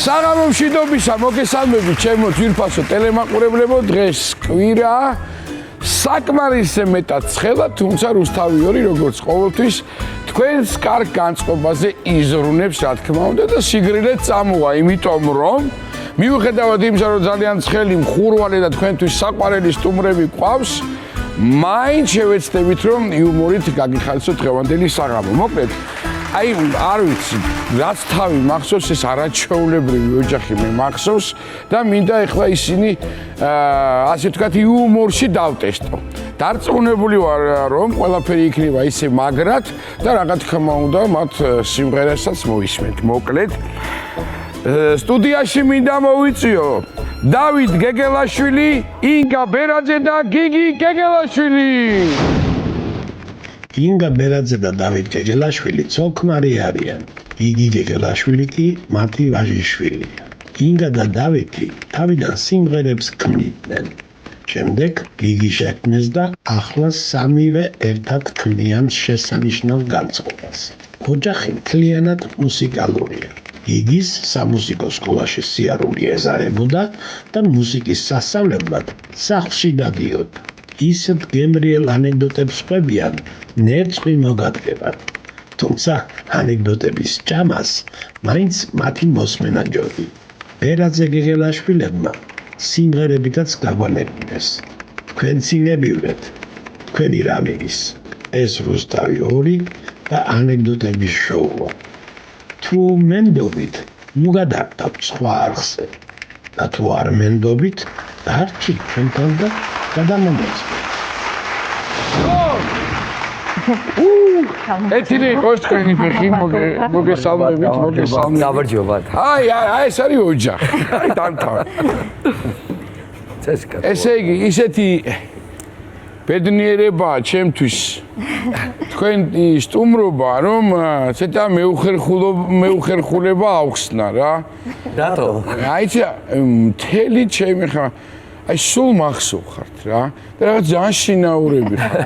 საღამო მშვიდობისა, მოგესალმებით ჩემო ძვირფასო ტელემაყურებლებო, დღეს კვირა საკმარისზე მეტად ცხელა, თუმცა რუსთავი 2 როგორც ყოველთვის თქვენს კარგ განწყობაზე იზრუნებს, რა თქმა უნდა და სიგრილე წამოვა, იმიტომ რომ მიუხედავად იმისა, რომ ძალიან ცხელი, მხურვალე და თქვენთვის საყვარელი სტუმრები გვყავს, მაინც შევეცდებით, რომ იუმორით გაგიხარისოთ დღევანდელი საღამო. მოკლედ, აი, არ ვიცი, რაც თავი მახსოვს, ეს არაჩვეულებრივი ოჯახი მე მახსოვს და მინდა ეხლა ისინი, ასე ვთქვათ, იუმორში დავტესტო. დარწმუნებული ვარ, რომ ყველაფერი იქნება ისე მაგრად და რა თქმა უნდა, მათ სიმღერასაც მოისმენთ. მოკლედ, სტუდიაში მინდა მოვიწიო დავით გეგელაშვილი, ინგა ბერაძე და გიგი გეგელაშვილი. ინგა ბერაძე და დავით გეგელაშვილი ცოლ-ქმარი არიან. გიგი გეგელაშვილი კი მათი ვაჟიშვილია. ინგა და დავითი თავიდან სიმღერებს ქმნიდნენ. შემდეგ გიგი შექმნეს და ახლა სამივე ერთად ქმნიან შესანიშნავ განწყობას. ოჯახი მთლიანად მუსიკალურია. გიგის სამუსიკო სკოლაში სიარული ეზარებოდა და მუსიკის სასწავლებლად სახლში დადიოდა. ისეთ გემრიელ ანეკდოტებს ხვებიან, ნერწყვი მოგადგებათ. თუმცა ანეკდოტების ჭამას მაინც მათი მოსმენა ჯობი. ბერაძე გეგელაშვილებმა სიმღერებითაც გაგვანებინეს. თქვენ წინებივდეთ, თქვენი რამის. ეს რუსთავი 2 და ანეკდოტების შოუა. თუ მენდობით, ნუ გადაგთავთ სხვა არხზე. და თუ არ მენდობით, დარჩით ჩვენთან და გადამომეწმეთ. ეთილი იყოს თქვენი ფეხი, მოგესალმებით, მოგესალმებით. გამარჯობათ. აი, ეს არის ოჯახი. აი, დამთავრდა. წესკა. ესე იგი, ისეთი ბედნიერებაა ჩემთვის თქვენი სტუმრობა, რომ ცოტა მეუხერხულება აუხსნა რა. რატო? აიცა, მთელი ჩემი ხა აი სულ მახსოვხართ რა. და რაღაც ძალიან შინაურები ხარ.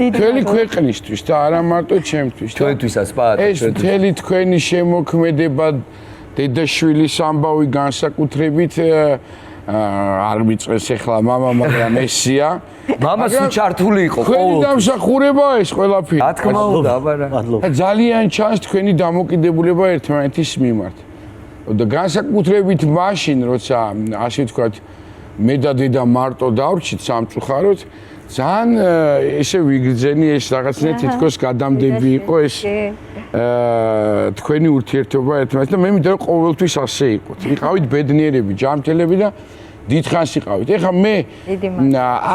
მთელი ქვეყნისთვის და არა მარტო ჩემთვის. ჩვენთვისაც პატარა. ეს მთელი თქვენი შემოქმედება, დედაშვილის ამბავი განსაკუთრებით არ მიწეს ახლა მამა, მაგრამ ესია. მამას უჩართული იყო ყოველთვის. თქვენი დამსახურებაა ეს ყველაფერი. რა თქმა უნდა, აბარა. ძალიან ჩანს თქვენი დამოკიდებულება ერთმანეთის მიმართ. და განსაკუთრებით მაშინ, როცა ასე ვთქვათ, მე და დედა მარტო დავრჩით სამწუხაროდ, ძალიან ესე ვიგრძენი ეს რაღაცნაირად თითქოს გადამდები იყო ეს თქვენი ურთიერთობა ერთმანეთს და მე მინდა რომ ყოველთვის ასე იყოთ. იყავით ბედნიერები, ჯანმრთელები და დიდხანს იყავით. ეხლა მე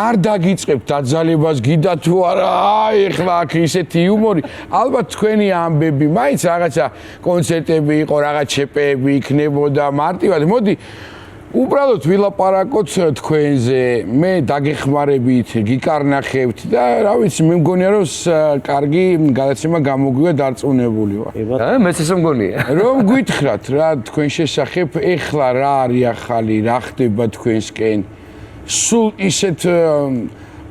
არ დაგიწყებთ დაძალებას გიდა თუ არა, აი ეხლა აქ ისეთი იუმორი. ალბათ თქვენი ამბები, მაინც რაღაცა კონცერტები იყო, რაღაც შეპეები იქნებოდა მარტივად. მოდი უბრალოდ ვილაპარაკოთ თქვენზე, მე დაგეხმარებით, გიკარნახებთ და რა ვიცი, მე მგონია რომ კარგი გადაცემა გამოგვივა, დარწმუნებული ვარ. მეც ესე მგონია. რომ გითხრათ რა თქვენ შესახებ, ეხლა რა არის ახალი, რა ხდება თქვენსკენ? სულ ისეთ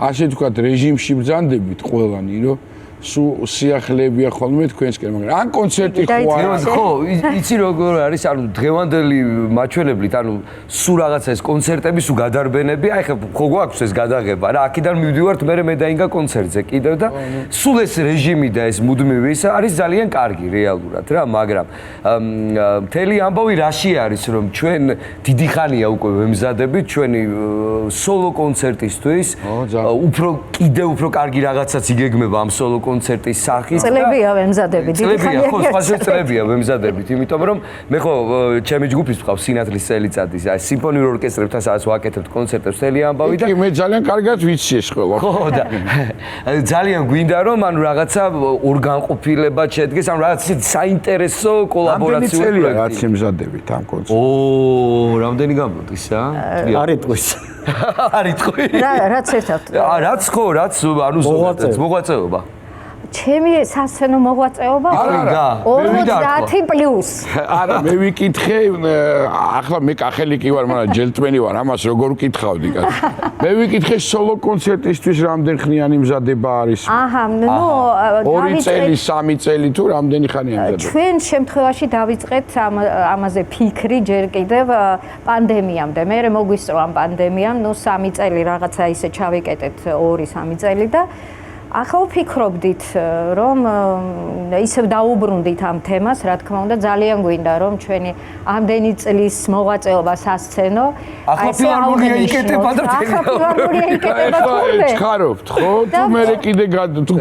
ასე ვთქვათ რეჟიმში ბრძანდებით ყველანი, რომ სულ სიახლეებია ხოლმე თქვენსკენ, მაგრამ ან კონცერტი ხო არა? ხო, იცი როგორ არის, ანუ დღევანდელი მაჩვენებლით, ანუ სულ რაღაცა ეს კონცერტები, სულ გადარბენები, აი ხა ხო გვაქვს ეს გადაღება რა, აქედან მივდივართ მე დაინგა კონცერტზე კიდევ და სულ ეს რეჟიმი და ეს მუდმივი ის არის ძალიან კარგი რეალურად რა, მაგრამ მთელი ამბავი რაში არის, რომ ჩვენ დიდი ხანია უკვე ვემზადებით ჩვენი სოლო კონცერტისთვის, კიდევ უფრო კარგი რაღაცაც იგეგმება ამ სოლო კონცერტის სახით. წლებია ვემზადებით. წლებია, ხო, სხვა წლებია ვემზადებით, იმიტომ რომ მე ხო ჩემი ჯგუფის ვყავს სინათლის წელიწადი, აი სიმფონიურ ორკესტრებთან სადაც ვაკეთებთ კონცერტებს მთელი ამბავი და მე ძალიან კარგად ვიცი ეს ყველა. ხო და ძალიან გვინდა რომ ანუ რაღაცა ორგანყოფილება შედგეს, ანუ რაღაც საინტერესო კოლაბორაციული პროექტი. რაც ემზადებით ამ კონცერტს. რამდენი გამოდის რა? არ იტყვის. არ იტყვი. რაც ერთად. რაც ხო, რაც ანუ მოღვაწეობა. ჩემი სასცენო მოღვაწეობა 50+. არა, მე ვიკითხე, ახლა მე კახელი კი ვარ, მაგრამ ჯელტმენი ვარ, ამას როგორ ვკითხავდი კაცო. მე ვიკითხე სოლო კონცერტისთვის რამდენ ხნიანი მზადება არის? აჰა, 2 წელი, 3 წელი თუ რამდენი ხანია მზადება? ჩვენ შემთხვევაში დავიწყეთ ამაზე ფიქრი ჯერ კიდევ პანდემიამდე. მე მოგვისწრო ამ პანდემიამ, 3 წელი რაღაცა ისე ჩავიკეტეთ 2-3 წელი და ახლა ვფიქრობდით, რომ ისევ დაუბრუნდით ამ თემას, რა თქმა უნდა, ძალიან გვინდა, რომ ჩვენი ამდენი წლის მოღვაწეობა სასცენო ახლა ფილარმონია იკეტება და ახლა ფილარმონია იკეტება თურმე. ხარობთ, ხო? თუ მე კიდე თუ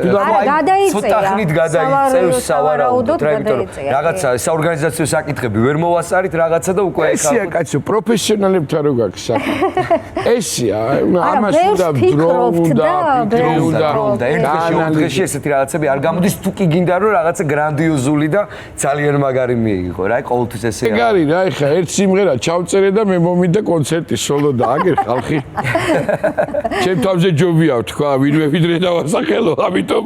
გადაიწერა. ცოტა ხნით გადაიწერა სავარაუდოდ, იმიტომ რომ რაღაცა საორგანიზაციო საკითხები ვერ მოვასწარით რაღაცა და უკვე ესია კაცო, პროფესიონალებთან რო გაქვს საქმე. ესია, ამას უნდა დრო უნდა დღეში ესეთი რაღაცები არ გამოდის, თუ კი გინდა რომ რაღაცა გრანდიოზული და ძალიან მაგარი მიიღო რა, ყოველთვის ესეა. ეგარი რა, ეხა ერთ სიმღერა ჩავწერე და მე მომიდა კონცერტი სოლო და აგერ ხალხი. ჩემ თავზე ჯობია თქვა, ვინმე ვიდრე დავასახელო, ამიტომ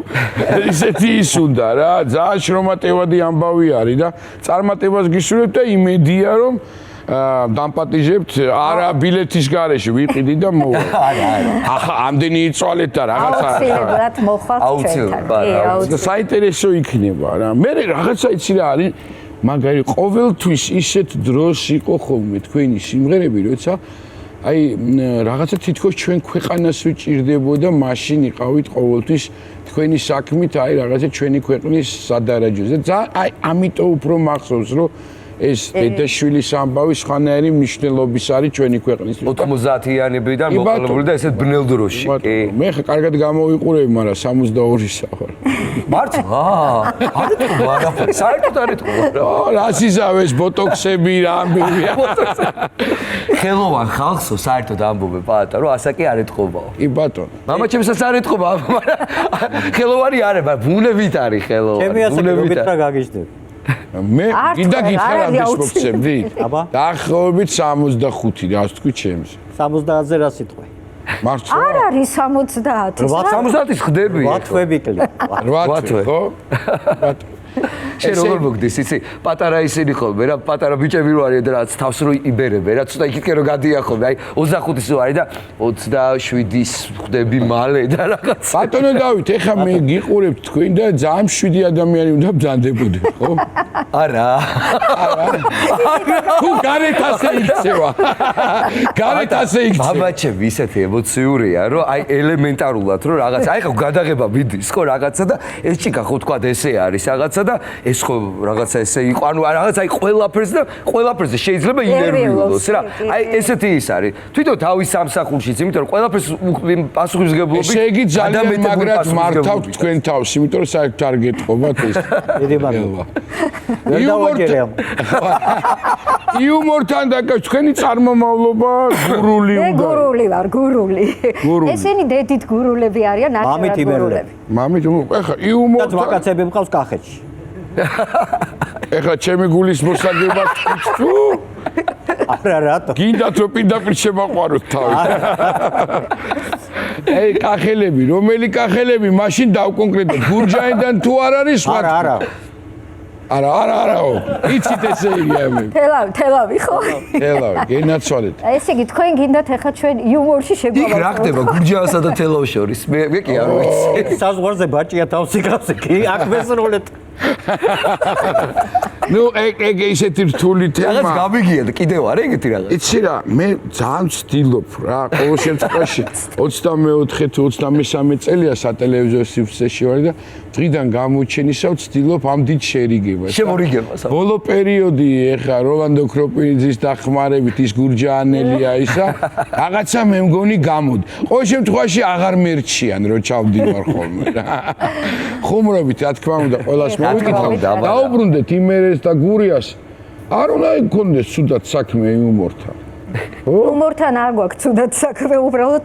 ისეთი ის უნდა რა, ძალიან შრომატევადი ამბავი არის და წარმატებას გისურვებთ და იმედია რომ დამპატიჟებთ არა ბილეთის გარეშე ვიყიდი და მოვა. ახლა ამდენი იწვალეთ და რაღაცა აუცილებლად მოხვალთ ჩვენთან. საინტერესო იქნება რა. მე რაღაცა იცი რა არის მაგარი ყოველთვის ისეთ დროს იყო ხოლმე თქვენი სიმღერები, როცა აი რაღაცა თითქოს ჩვენ ქვეყანას ვიჭირდებოდა, მაშინ იყავით ყოველთვის თქვენი საქმით, აი რაღაცა ჩვენი ქვეყნის სადარაჯოზე. აი ამიტომ უფრო მახსოვს რომ ეს დედაშვილის ამბავი სხვანაირი მნიშვნელობის არის ჩვენი ქვეყნის. 90-იანებიდან მოყოლებული და ესეთ ბნელ დროში. მე ხა კარგად გამოვიყურები, მაგრამ 62-ისა ვარ. მართლა? არ ეთქვა არაფერი. საერთოდ არ ეთქვა. რას იზავეს ბოტოქსები რა ამბებია. ხელოვან ხალხსო საერთოდ ამბობე პატა, რომ ასაკი არ ეთქობაო. კი ბატონო. მამაჩემსაც არ ეთქობა, მაგრამ ხელოვანი არის, ბუნებით არის ხელოვანი. ჩემი ასაკი რომით რა გაგიჟდები? მე გინდა გითხრა რამეს მოგცემდი? აბა. დაახლოებით 65 რა ვთქვი ჩემს. 70-ზე რა სიტყვი? მართლა? არ არის 70. 70-ის ხდები. 8 თვები კლი. 8 თვე, ხო? შენ როგორ მოგდის, იცი? პატარა ისინი ხოლმე რა, პატარა ბიჭები რო არიან და რაც თავს რო იბერებენ, რა ცოტა იქითკენ რო გადიახობენ, აი 25-ის რო არის და 27-ის ხდები მალე და რაღაც. ბატონო დავით, ეხა მე გიყურებ თქვენ და ძალიან 7 ადამიანი უნდა ბრძანდებოდი, ხო? არა. თუ გარეთ ასე იქცევა. გარეთ ასე იქცევა. მამაჩები ისეთი ემოციურია, რომ აი ელემენტარულად რომ რაღაც, აი ხო გადაღება მიდის, ხო რაღაცა და ეს ჭიქა ხო თქვა ესე არის რაღაცა და ეს ხო რაღაცა ესე იყო, ანუ რაღაცა აი ყველაფერზე შეიძლება ინერვიულოს რა. აი ესეთი ის არის. თვითონ თავის სამსახურშიც, იმიტომ რომ ყველაფერს პასუხისმგებლობით ესე იგი ძალიან მაგრად მართავთ თქვენ თავს, იმიტომ რომ საერთოდ არ გეტყობათ ეს. დიდი მადლობა. ვერ დავაჭერე ამ. იუმორთან დაკავშირებით თქვენი წარმომავლობა გურული მე უნდა. გურული ვარ, გურული. ესენი დედით გურულები არიან, მამით ნახევრად გურულები. მამით, ეხა და იუმორთან ვაკაცები მყავს კახეთში. ეხლა ჩემი გულის მოსაგებას თუ არა რატო? გინდათ რომ პირდაპირ შემაყვაროთ თავი. აი კახელები, რომელი კახელები, მაშინ დავკონკრეტოთ გურჯაიდან თუ არ არის სხვა. არაო. იცით ესე იგი ამი. თელავი ხო? ელავი, გენაცვალეთ. ესე იგი თქვენ გინდათ ახლა ჩვენ იუმორში იქ შეგვავალთ. რა ხდება გურჯაანსა და თელავის შორის? მე კი არ ვიცი. საზღვარზე ბაჭია თავს იკავს კი აქ მესროლეთ. ნუ ეგ ისეთი რთული რაღაც თემა. გამიგია და კიდევ არ ეგეთი რაღაც. იცი რა, მე ძალიან ვცდილობ რა, ყოველ შემთხვევაში 24 თუ 23 წელია სატელევიზიო სივრცეში ვარ და დღიდან გამოჩენისა ვცდილობ ამ დიდ შერიგებას. შემორიგებას. ბოლო პერიოდი ეხა როლანდო ქროპინიძის დახმარებით ის გურჯაანელია ისა, რაღაცა მე მგონი გამოდი. ყოველ შემთხვევაში აღარ მერჩიან რომ ჩავდივარ ხოლმე რა. ხუმრობით რა თქმა უნდა ყველას მოვიკითხავ. დაუბრუნდეთ იმერეს და გურიას. არ უნდა იქონდეს ცუდად საქმე იუმორთან. ჰუმორთან არ გვაქვს თუდად საქმე, უბრალოდ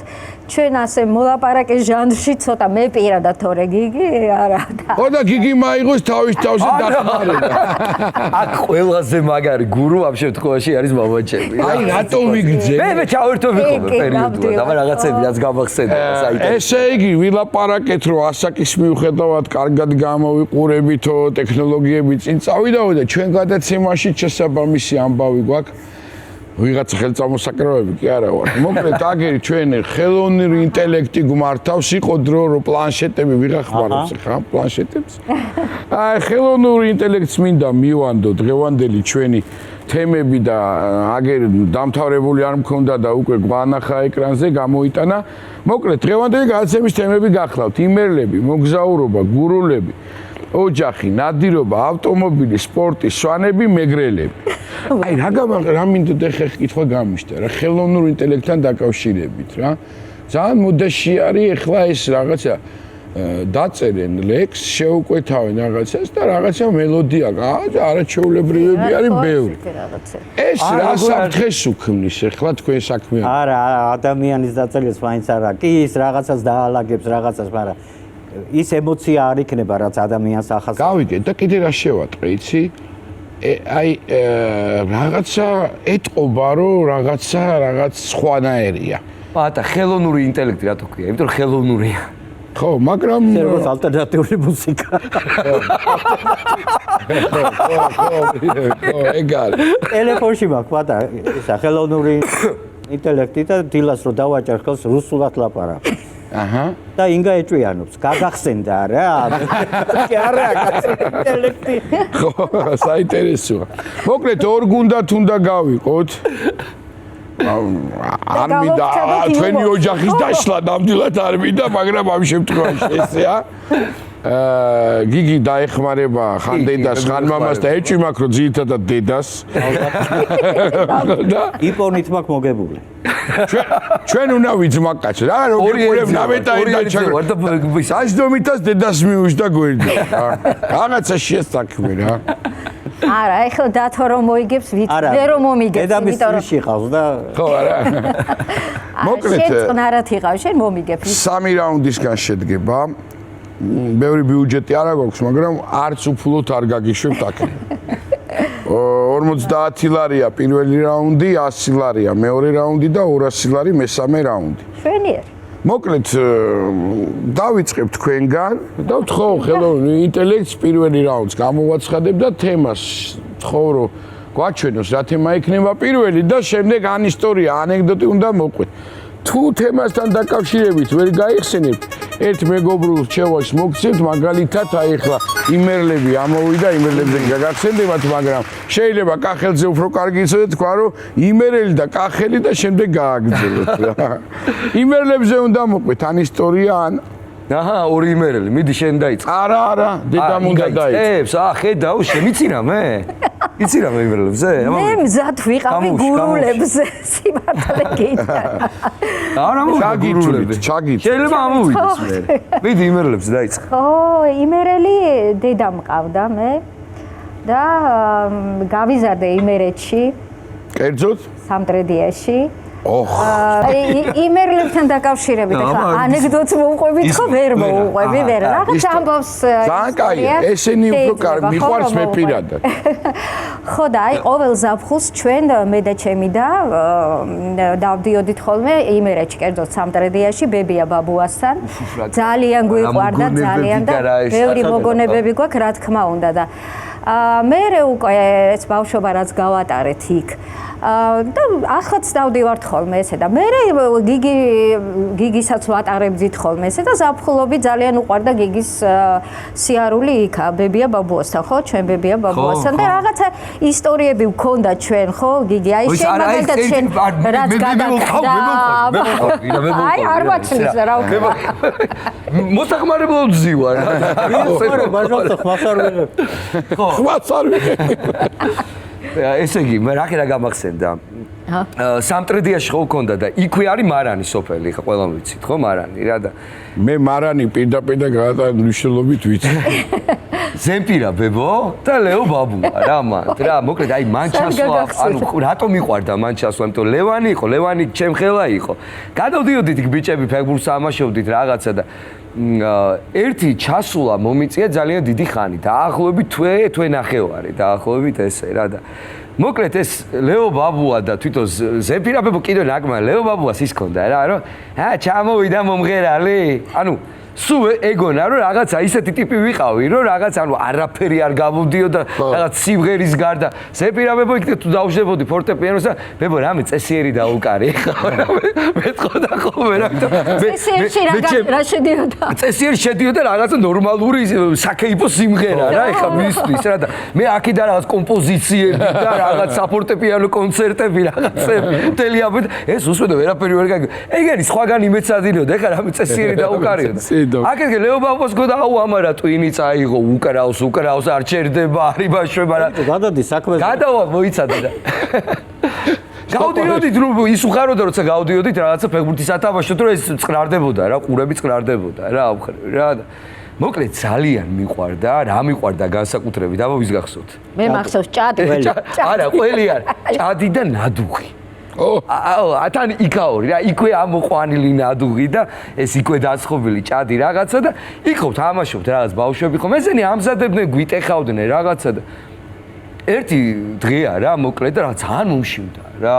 ჩვენ ასე მოლაპარაკეს ჟანრში ცოტა მე პირადად თორე გიგი არა. ხო და გიგი მაიღოს თავის თავზე დახმარება. აქ ყველაზე მაგარი გურუ ამ შემთხვევაში არის მამაჩემი. აი რატომ ვიგრძე? მე ჩავერთო ვიყობ პერიოდულად, აბა რაღაცები რაც გამახსენდა საიტზე. ესე იგი, ვილაპარაკეთ, რომ ასაკის მიუხედავად კარგად გამოვიყურებითო ტექნოლოგიები წინ წავიდაო და ჩვენ გადაცემაში შესაბამისი ამბავი გვაქვს. ვიღაცა ხელწამოსაკრავები კი არა ვარ. მოკლედ აგერი ჩვენ ხელოვნური ინტელექტი გვმართავს, იყო დრო რომ პლანშეტები ვიღახმარებს ხა პლანშეტებს. აი ხელოვნური ინტელექტს მინდა მივანდო დღევანდელი ჩვენი თემები და აგერ დამთავრებული არ მქონდა და უკვე გვანახა ეკრანზე გამოიტანა. მოკლედ დღევანდელი გადაცემის თემები გახლავთ: იმერლები, მოგზაურობა, გურულები, ოჯახი, ნადირობა, ავტომობილი, სპორტი, სვანები, მეგრელები. აი რა მინდოდა ხე კითხვა გამიშთა რა ხელოვნურ ინტელექტთან დაკავშირებით რა. ძალიან მოდაში არის ეხლა ეს რაღაცა დაწერენ ლექს, შეუკვეთავენ რაღაცას და რაღაცა მელოდია, არაჩვეულებრივები არის ბევრი. ეს რა საფრთხეს უქმნის ეხლა თქვენ საქმე? არა, ადამიანის დაწერილს მაინც არა. კი ის რაღაცას დაალაგებს რაღაცას, მაგრამ ის ემოცია არ იქნება, რაც ადამიანს ახასიათებს. გავიგე და კიდე რა შევატყე, იცი? აი რაღაცა ეტყობა რომ რაღაც სხვანაირია. პატა ხელოვნური ინტელექტი რატო ქვია? იმიტომ რომ ხელოვნურია. ხო, მაგრამ როგორც ალტერნატიული მუსიკა. ხო, ეგ არის. ტელეფონში მაქვს პატა, ისა ხელოვნური ინტელექტი და დილას რო დავაჭერ ხელს რუსულად ლაპარაკობს. აჰა. და ინგა ეჭვიანობს. გაგახსენდა რა. კი არა, ინტელექტი. ხო, საინტერესოა. მოკლედ ორ გუნდათ უნდა გავიყოთ. არ მინდა თქვენი ოჯახის დაშლა ნამდვილად არ მინდა, მაგრამ ამ შემთხვევაში ესეა. გიგი დაეხმარება ხან დედას, ხან მამას და ეჭვი მაქვს რომ ძირითადად დედას. იპონით მაქვს მოგებული. ჩვენ უნდა ვიძმაკაცო რა როგორ გულებ ნამეტაიდან ჩაგვა საჯდომითაც დედას მიუშდა გვერდი რაღაცა შეასაქმე რა არა ეხლა დათო რომ მოიგებს ვიტყვი რომ მომიგებს დედამის წრიში ყავს და ხო არა მოკლედ შეწყნარად იყავ შენ მომიგებ 3 რაუნდისგან შედგება ბევრი ბიუჯეტი არ აქვს მაგრამ არც უფლოთ არ გაგიშვებთ აქ 50 ლარია პირველი რაუნდი, 100 ლარია მეორე რაუნდი და 200 ლარი მესამე რაუნდი. შვენიერ. მოკლედ დავიწყებ თქვენგან და ვთხოვ ხელოვნურ ინტელექტს პირველი რაუნდს გამოვაცხადებ და თემას ვთხოვ რომ გვაჩვენოს რა თემა იქნება პირველი და შემდეგ ან ისტორია, ანეკდოტი უნდა მოყვეთ. თუ თემასთან დაკავშირებით ვერ გაიხსენებთ, ერთ მეგობრულ რჩევას მოგცემთ, მაგალითად აი ახლა იმერლები ამოვიდა, იმერლებზე გაგახსენდებათ, მაგრამ შეიძლება კახელზე უფრო კარგი იცოდეთ თქვა, რომ იმერელი და კახელი და შემდეგ გააგრძელოთ რა. იმერლებზე უნდა მოყვეთ, ან ისტორია, ან აჰა, ორი იმერელი, მიდი შენ დაიწყე. არა, დედამ უნდა დაიწყე. ხედავ, შემიცირა მე? იცირა მე იმერლებზე? მე მზად ვიყავი გურულებზე, სიმართლე გითხრა. არა, გურულები, ჩაგით. შეიძლება ამოვიდეს მე. მიდი იმერლებზე დაიწყე. ხო, იმერელი დედა მყავდა მე და გავიზარდე იმერეთში. კერძოდ? სამტრედიაში. ოხ. იმერლებთან დაკავშირებით ხა ანეკდოტს მოუყვებით ხო ვერ მოუყვები ვერ რაღაც ამბავს ძალიან კაია ესენი უფრო კარგი მიყვარს მე პირადად ხო და აი ყოველ ზაფხულს ჩვენ მე და ჩემი და დავდიოდით ხოლმე იმერეთში კერძოდ სამტრედიაში ბებია ბაბუასთან ძალიან გვიყვარდა ძალიან და ბევრი მოგონებები გვაქვს რა თქმა უნდა და მე უკვე ეს ბავშვობა რაც გავატარეთ იქ და ახაც დავდივართ ხოლმე ესე და მე გიგისაც ვატარებდით ხოლმე ესე და ზაფხულობით ძალიან უყვარდა გიგის სიარული იქა ბებია ბაბუასთან ხო ჩვენ ბებია ბაბუასთან და რაღაცა ისტორიები ვქონდა ჩვენ ხო გიგი აი შენ მაგალითად შენ რაც გადაგდა აი არ ვაცნის რა უკვე მოსახმარებლად ძივარ ხო ბაჟოთა ხმასარველი ხო ხმასარველი ესე იგი, მე რა გამახსენდა? სამტრედიაში ხო გქონდა და იქვე არის მარანი სოფელი, ხა ყველამ ვიცით, ხო მარანი რა და მე მარანი პირდაპირ გადამმნიშვნელობით ვიცი. ზემპირა ბებო და ლეო ბაბუა რა მანდ რა მოკლედ აი მან ჩასვლა ანუ რატომ მიყვარდა მან ჩასვლა იმიტომ ლევანი იყო ლევანი ჩემ ხელა იყო გადავდიოდით იქ ბიჭები ფეხბურთს ამაშობდით რაღაცა და ერთი ჩასვლა მომიწია ძალიან დიდი ხანი დაახლოებით თვე ნახევარი დაახლოებით ესე რა და მოკლედ ეს ლეო ბაბუა და თვითონ ზემპირა ბებო კიდე ნაკმა ლეო ბაბუას ის ქონდა რა რომ ჩამოვიდა მომღერალი ანუ სულ ეგონა რომ რაღაცა ისეთი ტიპი ვიყავი რომ რაღაც ანუ არაფერი არ გამოდიოდა რაღაც სიმღერის გარდა ზემპირა ბებო იქ თუ დავშდებოდი ფორტეპიანოს და ბებო რამე წესიერი დაუკარი ხა მეტყოდა ხოლმე რა წესიერი რა შედიოდა წესიერი შედიოდა რაღაცა ნორმალური საქეიფო სიმღერა რა ეხა მისთვის რა და მე აქედან რაღაც კომპოზიციები და რაღაც საფორტეპიანო კონცერტები რაღაცები თელიაბეთ ეს უსვედო ვერაფერი ვერ გაიგო ეგენი სხვაგანი მეცადინოდა ეხა რამე წესიერი დაუკარიოდა აკეთე ლეო ბაბუას გოდა აუ ამარა ტვინი წაიღო უკრავს არ ჩერდება არი ბაშვება რა გადადი საქმეზე გადავა მოიცადე და გავდიოდით რომ ის უხაროდა როცა გავდიოდით რაღაცა ფეხბურთის ათამაშოთ რომ ეს წყნარდებოდა რა ყურები წყნარდებოდა რა რა მოკლედ ძალიან მიყვარდა რა მიყვარდა განსაკუთრებით აბა ვის გახსოვთ მე მახსოვს ჭადი არა ყველი არ ჭადი და ნადუღი თან იქაორი რა იქვე ამოყვანილი ნადუღი და ეს იქვე დაცხობილი ჭადი რაღაცა და იქო თამაშობთ რაღაც ბავშვები ხომ ესენი ამზადებდნენ გვიტეხავდნენ რაღაცა და ერთი დღეა რა მოკლედ და რა ძალიან მომშივდა რა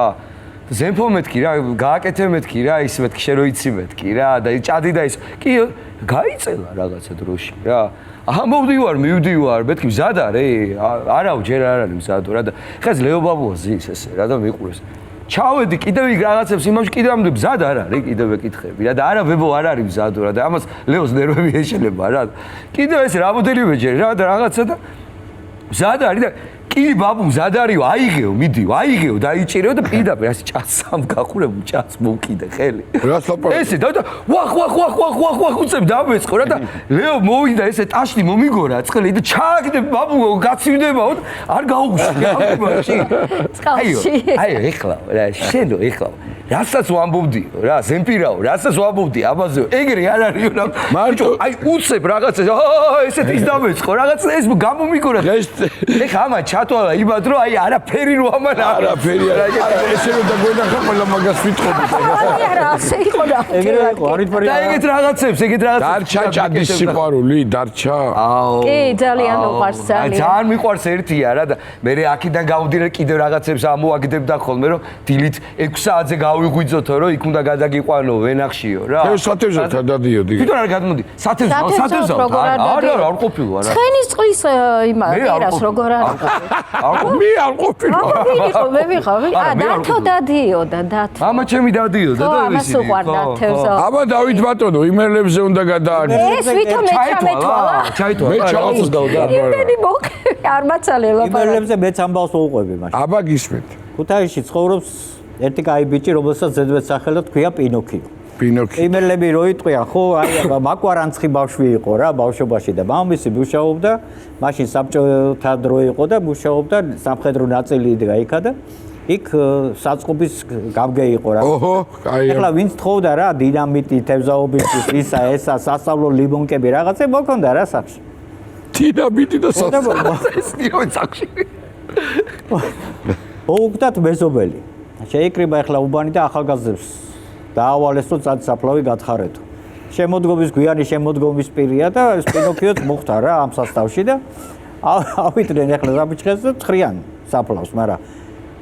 ზემფო მეთქი რა გააკეთე მეთქი რა ის მეთქი შენ რო იცი მეთქი რა და ჭადი და ის კი გაიწელა რაღაცა დროში რა აჰა მივდივარ მეთქი მზად არე არაო ჯერ არ არის მზადო რა და ხა ეს ლეო ბაბუა ზის ესე რა და მიყურეს ჩავედი კიდევ იქ რაღაცებს იმაში კიდევ ამ მზად არ არის კიდევ ეკითხები რა და არა ბებო არ არის მზადო რა და ამას ლეოს ნერვები ეშელება რა კიდევ ეს რამოდენიმე ჯერ რა და რაღაცა და მზად არის და კი ბაბუ მზად არისო აიღეო მიდიო აიღეო დაიჭირეო და პირდაპირ ასე ჭასამ გახურებულ ჭას მოვკიდე ხელი რას ლაპარაკობ ესე და ვახ უწებ დამეწყო რა და ლეო მოვიდა ესე ტაშნი მომიგორა წყალი და ჩააგდე ბაბუ გაცივდებაო არ გაუგუშნი ამაში აი ეხლა რა შენო ეხლა რასაც ვამბობდიო რა ზემპირაო რასაც ვამბობდი ამაზე ეგრე არ არისო რა მარჯო აი უწებ რაღაცა ესეთ ის დამეწყო რაღაცა ეს გამომიგორა ეხლა ამა ჩათვალა იმად რომ აი არაფერი რო ამან არაფერი არა ესე რომ დაგვენახა ყველა მაგას ვიტყობთ არა ასე იყო და ეგრე იყო არითმარი და ეგეთ რაღაცებს დარჩა ჭადის სიყვარული დარჩა კი ძალიან უყვარს ძალიან მიყვარს ერთია რა და მე აქედან გავდირე კიდევ რაღაცებს ამოაგდებდა ხოლმე რომ დილით 6 საათზე გავიღვიძოთო რომ იქ უნდა გადაგიყვანო ვენახშიო რა ეს სათევზად დადიოდი თვითონ არ გადმოდი სათევზად არ ყოფილა რა ცხენის წყლის იმას როგორ არის მე არ ყოფილა მე ვიყავი დათო დადიოდა დათო ამა ჩემი დადიოდა და ამას უყვარდა თევზა აბა დავით ბატონო იმერლებზე უნდა გადააგდო ეს ვითომ მეჩამეთვალა ჩაითვალა მე ჩავწს გავდა იმენი მოკ არ მაცალე ლაპარაკი იმერლებზე მეც ამბავს უყვები მაშინ აბა გისმენთ ქუთაისში ცხოვრობს ერთი კაი ბიჭი რომელსაც ზედმეტ სახელად ქვია პინოქიო პინოქი იმერლები რო იტყვია ხო აი მაკვარანცხი ბავშვი იყო რა ბავშვობაში და მამამისი მუშაობდა მაშინ საბჭოთა დრო იყო და მუშაობდა სამხედრო ნაწილი იდგა იქა და იქ საწყობის გამგე იყო რა ოჰო კაი ეხლა ვინც თხოვდა რა დინამიტი თევზაობისთვის ისა ესა სასწავლო ლიმონკები რაღაცე მოქონდა რა სახში დინამიტი და ეს ნიო სახში ოუგდათ მეზობელი შეიკრიბა ეხლა უბანი და ახალგაზრდებს დაავალეს რომ წადსაფლავი გათხარეთო. შემოდგომის გვიანი შემოდგომის პირია და პინოქიოც მოხდა რა ამ სასტავში და ავიდნენ ეხლა საბიჭხეს და ხრიან საფლავს, მაგრამ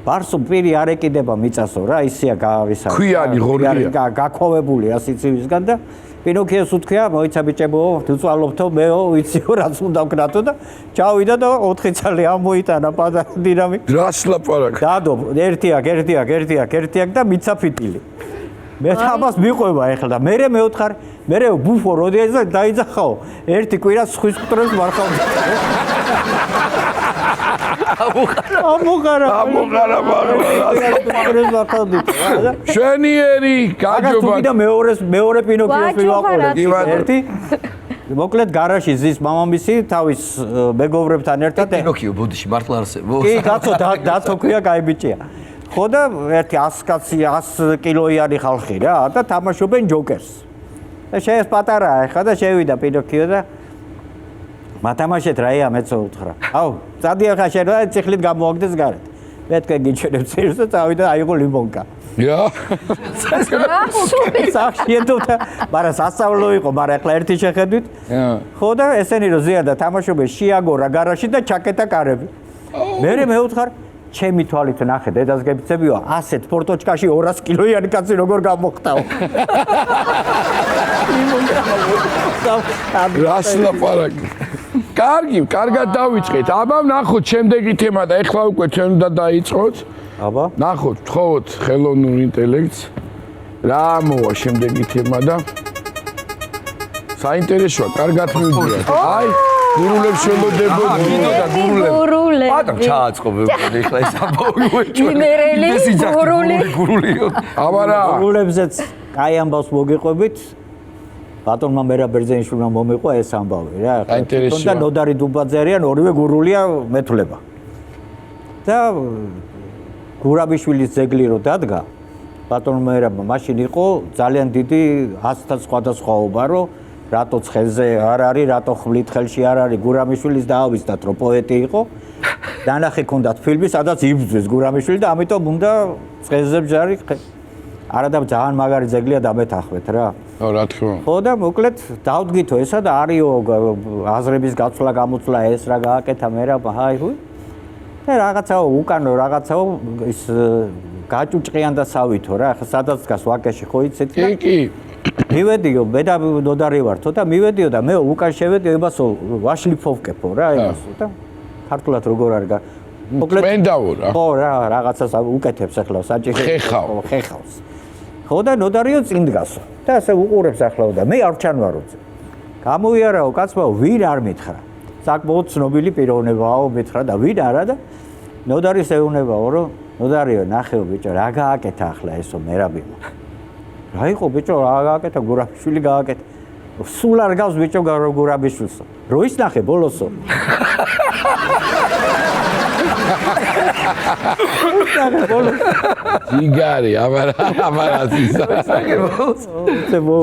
ბარსო პირი არ ეკიდება მიწასო რა, ისია გავისა. ქვიანი ღორღია. გაქოვებულია სიცივისგან და პინოქიოს უთქვია, მოიცა ბიჭებო, თუწვალობთო, მეო, ვიციო რაც უნდა ვკნათო და ჩავიდა და 4 წელი ამოიტანა დინამი. რას ლაპარაკ? დადო, ერთიაკ და მიცა ფიტილი. მე თამას მიყვება ახლა და მე მეოთხარ მე ბუფო როდესაც დაიძახაო ერთი კვირა სხვის კტრებს მარხავდა ამოყარა შვენიერი გაჯობა და მეორე პინოქიოს მივაყოლე ერთი მოკლედ გარაჟში ზის მამამისი თავის მეგობრებთან ერთად პინოქიო ბოდიში მართლა არსებობს კი კაცო დათოქვია კაი ბიჭია ხო და ერთი 100 კაცი 100 კილოიანი ხალხი რა და თამაშობენ ჯოკერს და შეეს პატარაა ხა და შევიდა პინოქიო და მათამაშეთ რაია მეც უთხრა. აუ, წადი ახლა შენ რა ციხლით გამოვაგდეს გარეთ. მე თქვენ გიჩვენებ წერს და წავიდა აიღო ლიმონკა. Ja. სახშიეთოთ, მაგრამ სასწავლო იყო, მაგრამ ახლა ერთი შეხედვით. ხო და ესენი რო ზიანდა თამაშობენ შიაგორა გარაში და ჩაკეტა კარები. მე მეუთხარ ჩემი თვალით ნახე დედას გებიცებიო ასეთ ფორტოჩკაში 200 კილოიანი კაცი როგორ გამოხტაო. რას ლაპარაკი? კარგი, კარგად დავიწყეთ. აბა ნახოთ შემდეგი თემა და ეხლა უკვე ჩვენ უნდა დაიწყოთ. აბა, ნახოთ, თხოვოთ ხელოვნურ ინტელექტს. რა მოვა შემდეგი თემა და საინტერესოა, კარგად მივდიათ. აი, გურულებს შევოდებოდი. კიდო და გურულები. გურულები. ბატონ ჩააწყობე ეხლა ეს ამბავი იმერელი გურულიო. აბა რა. გურულებზეც კაი ამბავს მოგიყვებით. ბატონმა მერა ბერძენიშვილმა მომიყვა ეს ამბავი რა. საინტერესოა. და ნოდარი დუბაძე არიან ორივე გურულია მეთვლება. და გურაბიშვილის ძეგლი რო დადგა ბატონ მერაბა მაშინ იყო ძალიან დიდი 100-თან სხვადასხვაობა რომ რატო ცხელზე არ არის, რატო ხვლით ხელში არ არის, გურამიშვილის დაავიწყდათ რომ პოეტი იყო. დანახე ქონდათ ფილმი, სადაც იბრძვის გურამიშვილი და ამიტომ უნდა ცხელზე ბჟარი არადა ძალიან მაგარი ძეგლია დამეთანხმეთ რა. ო რა თქმა უნდა. ხო და მოკლედ დავდგითო ესა და არისო აზრების გაცვლა გამოცვლა ეს რა გააკეთა მერაბა ჰაი ჰუი. და რაღაცაო უკანო რაღაცაო ის გაჭუჭყიან და სავითო რა ახლა სადაც გას ვაკეში ხო იცით და კი. მივედიო მე და ნოდარი ვართო და მივედიო და მე უკან შევედიო ებასო ვაშლიფოვკეფო რა ებასო და ქართულად როგორ არის მოკლედ მენდაო რა. ხო რა რაღაცას უკეთებს ახლა საჭირო ხეხავს ხო და ნოდარიო წინ დგასო და ასე უყურებს ახლა და მე არ ჩანვაროძე გამოვიარაო კაცმა ვინ არ მითხრა საკმაოდ ცნობილი პიროვნებაა მითხრა და ვინ არა და ნოდარის ეუბნებაო რომ ნოდარიო ნახეო ბიჭო რა გააკეთა ახლა ესო მერაბიმა რა იყო ბიჭო რა გააკეთა გურაბიშვილი გააკეთა სულ არ გავს ბიჭო გურაბიშვილსო რო ის ნახე ბოლოსო ჯიგარი აბარა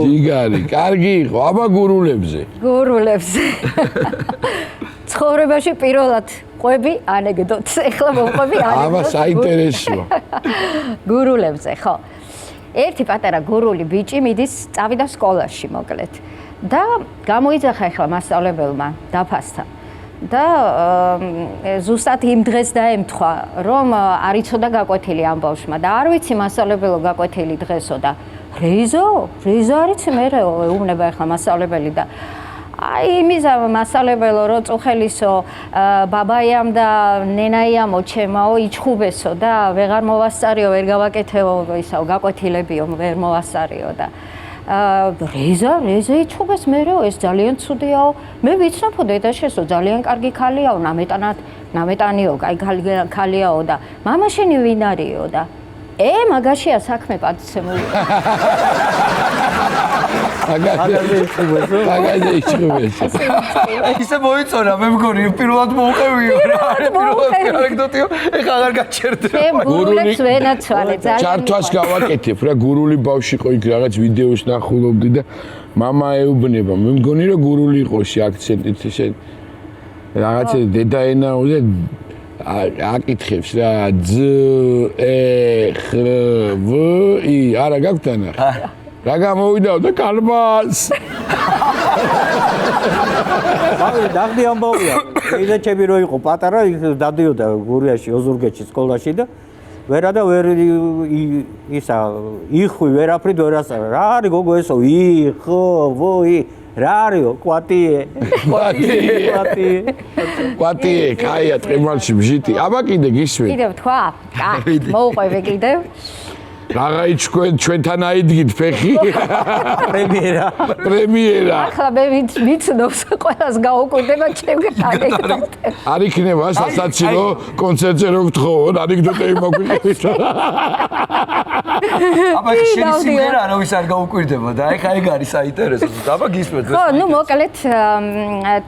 ჯიგარი კარგი იყო აბა გურულებზე ცხოვრებაში პირველად ყვები ანეკდოტს ეხლა მოყვები ანეკდოტს აბა საინტერესოა გურულებზე ხო ერთი პატარა გურული ბიჭი მიდის წავიდა სკოლაში მოკლედ და გამოიძახა ეხლა მასწავლებელმა დაფასთან და ზუსტად იმ დღეს დაემთხვა რომ არ იცოდა გაკვეთილი ამ ბავშვმა და არ ვიცი მასწავლებელო გაკვეთილი დღესო და რეზო არ იცი მე ეუბნება ეხლა მასწავლებელი და აი იმის მასწავლებელო რო წუხელისო ბაბაიამ და ნენაიამო ჩემაო იჩხუბესო და ვეღარ მოვასწარიო ვერ გავაკეთეო ისაო გაკვეთილებიო ვერ მოვასწარიო და რეზა იჩხუბეს მეო ეს ძალიან ცუდიაო მე ვიცნობო დედაშესო ძალიან კარგი ქალიაო ნამეტანიო კაი ქალიაო და მამა შენი ვინ არისო და მაგაშია საქმე პატიცემული აგაზე იჩხუბეს ისე მოიწონა მე მგონი პირველად მოუყევიო რა პირველად ანეკდოტიო ეხლა აღარ გაჩერდება გურულებს ვენაცვალე ძალიან ჩართვას გავაკეთებ რა გურული ბავშვი იყო იქ რაღაც ვიდეოს ნახულობდი და მამა ეუბნება მე მგონი რომ გურული იყო ში აქცენტით ისე რაღაც დედაენაო და აკითხებს რა ძ ე ხ ვ ი არა გაგვთანა რა გამოვიდაო და კალმას დაგდი ამბავია ისე ჩემი რო იყო პატარა დადიოდა გურიაში ოზურგეთში სკოლაში და ვერა და ვერ ისა იხვი ვერაფრით ვერ ასწავლა რა არის გოგო ესო ი ხ ვ ი რა არისო კვატიე კაია ტყემალში ბჟიტი აბა კიდე გისმენ კიდევ თქვა მოუყვები კიდევ რაღა ჩვენთან აიდგით ფეხი პრემიერა ახლა მე ვიცნობს ყველას გაუკვირდება ჩემი ანეკდოტები არ იქნება სასაცილო კონცერტზე რო გთხოვონ ანეკდოტები მოგვიყევით აბა შენი სიმღერა არავის არ გაუკვირდება და ეხა ეგ არის საინტერესო აბა გისმენთ ხო ნუ მოკლედ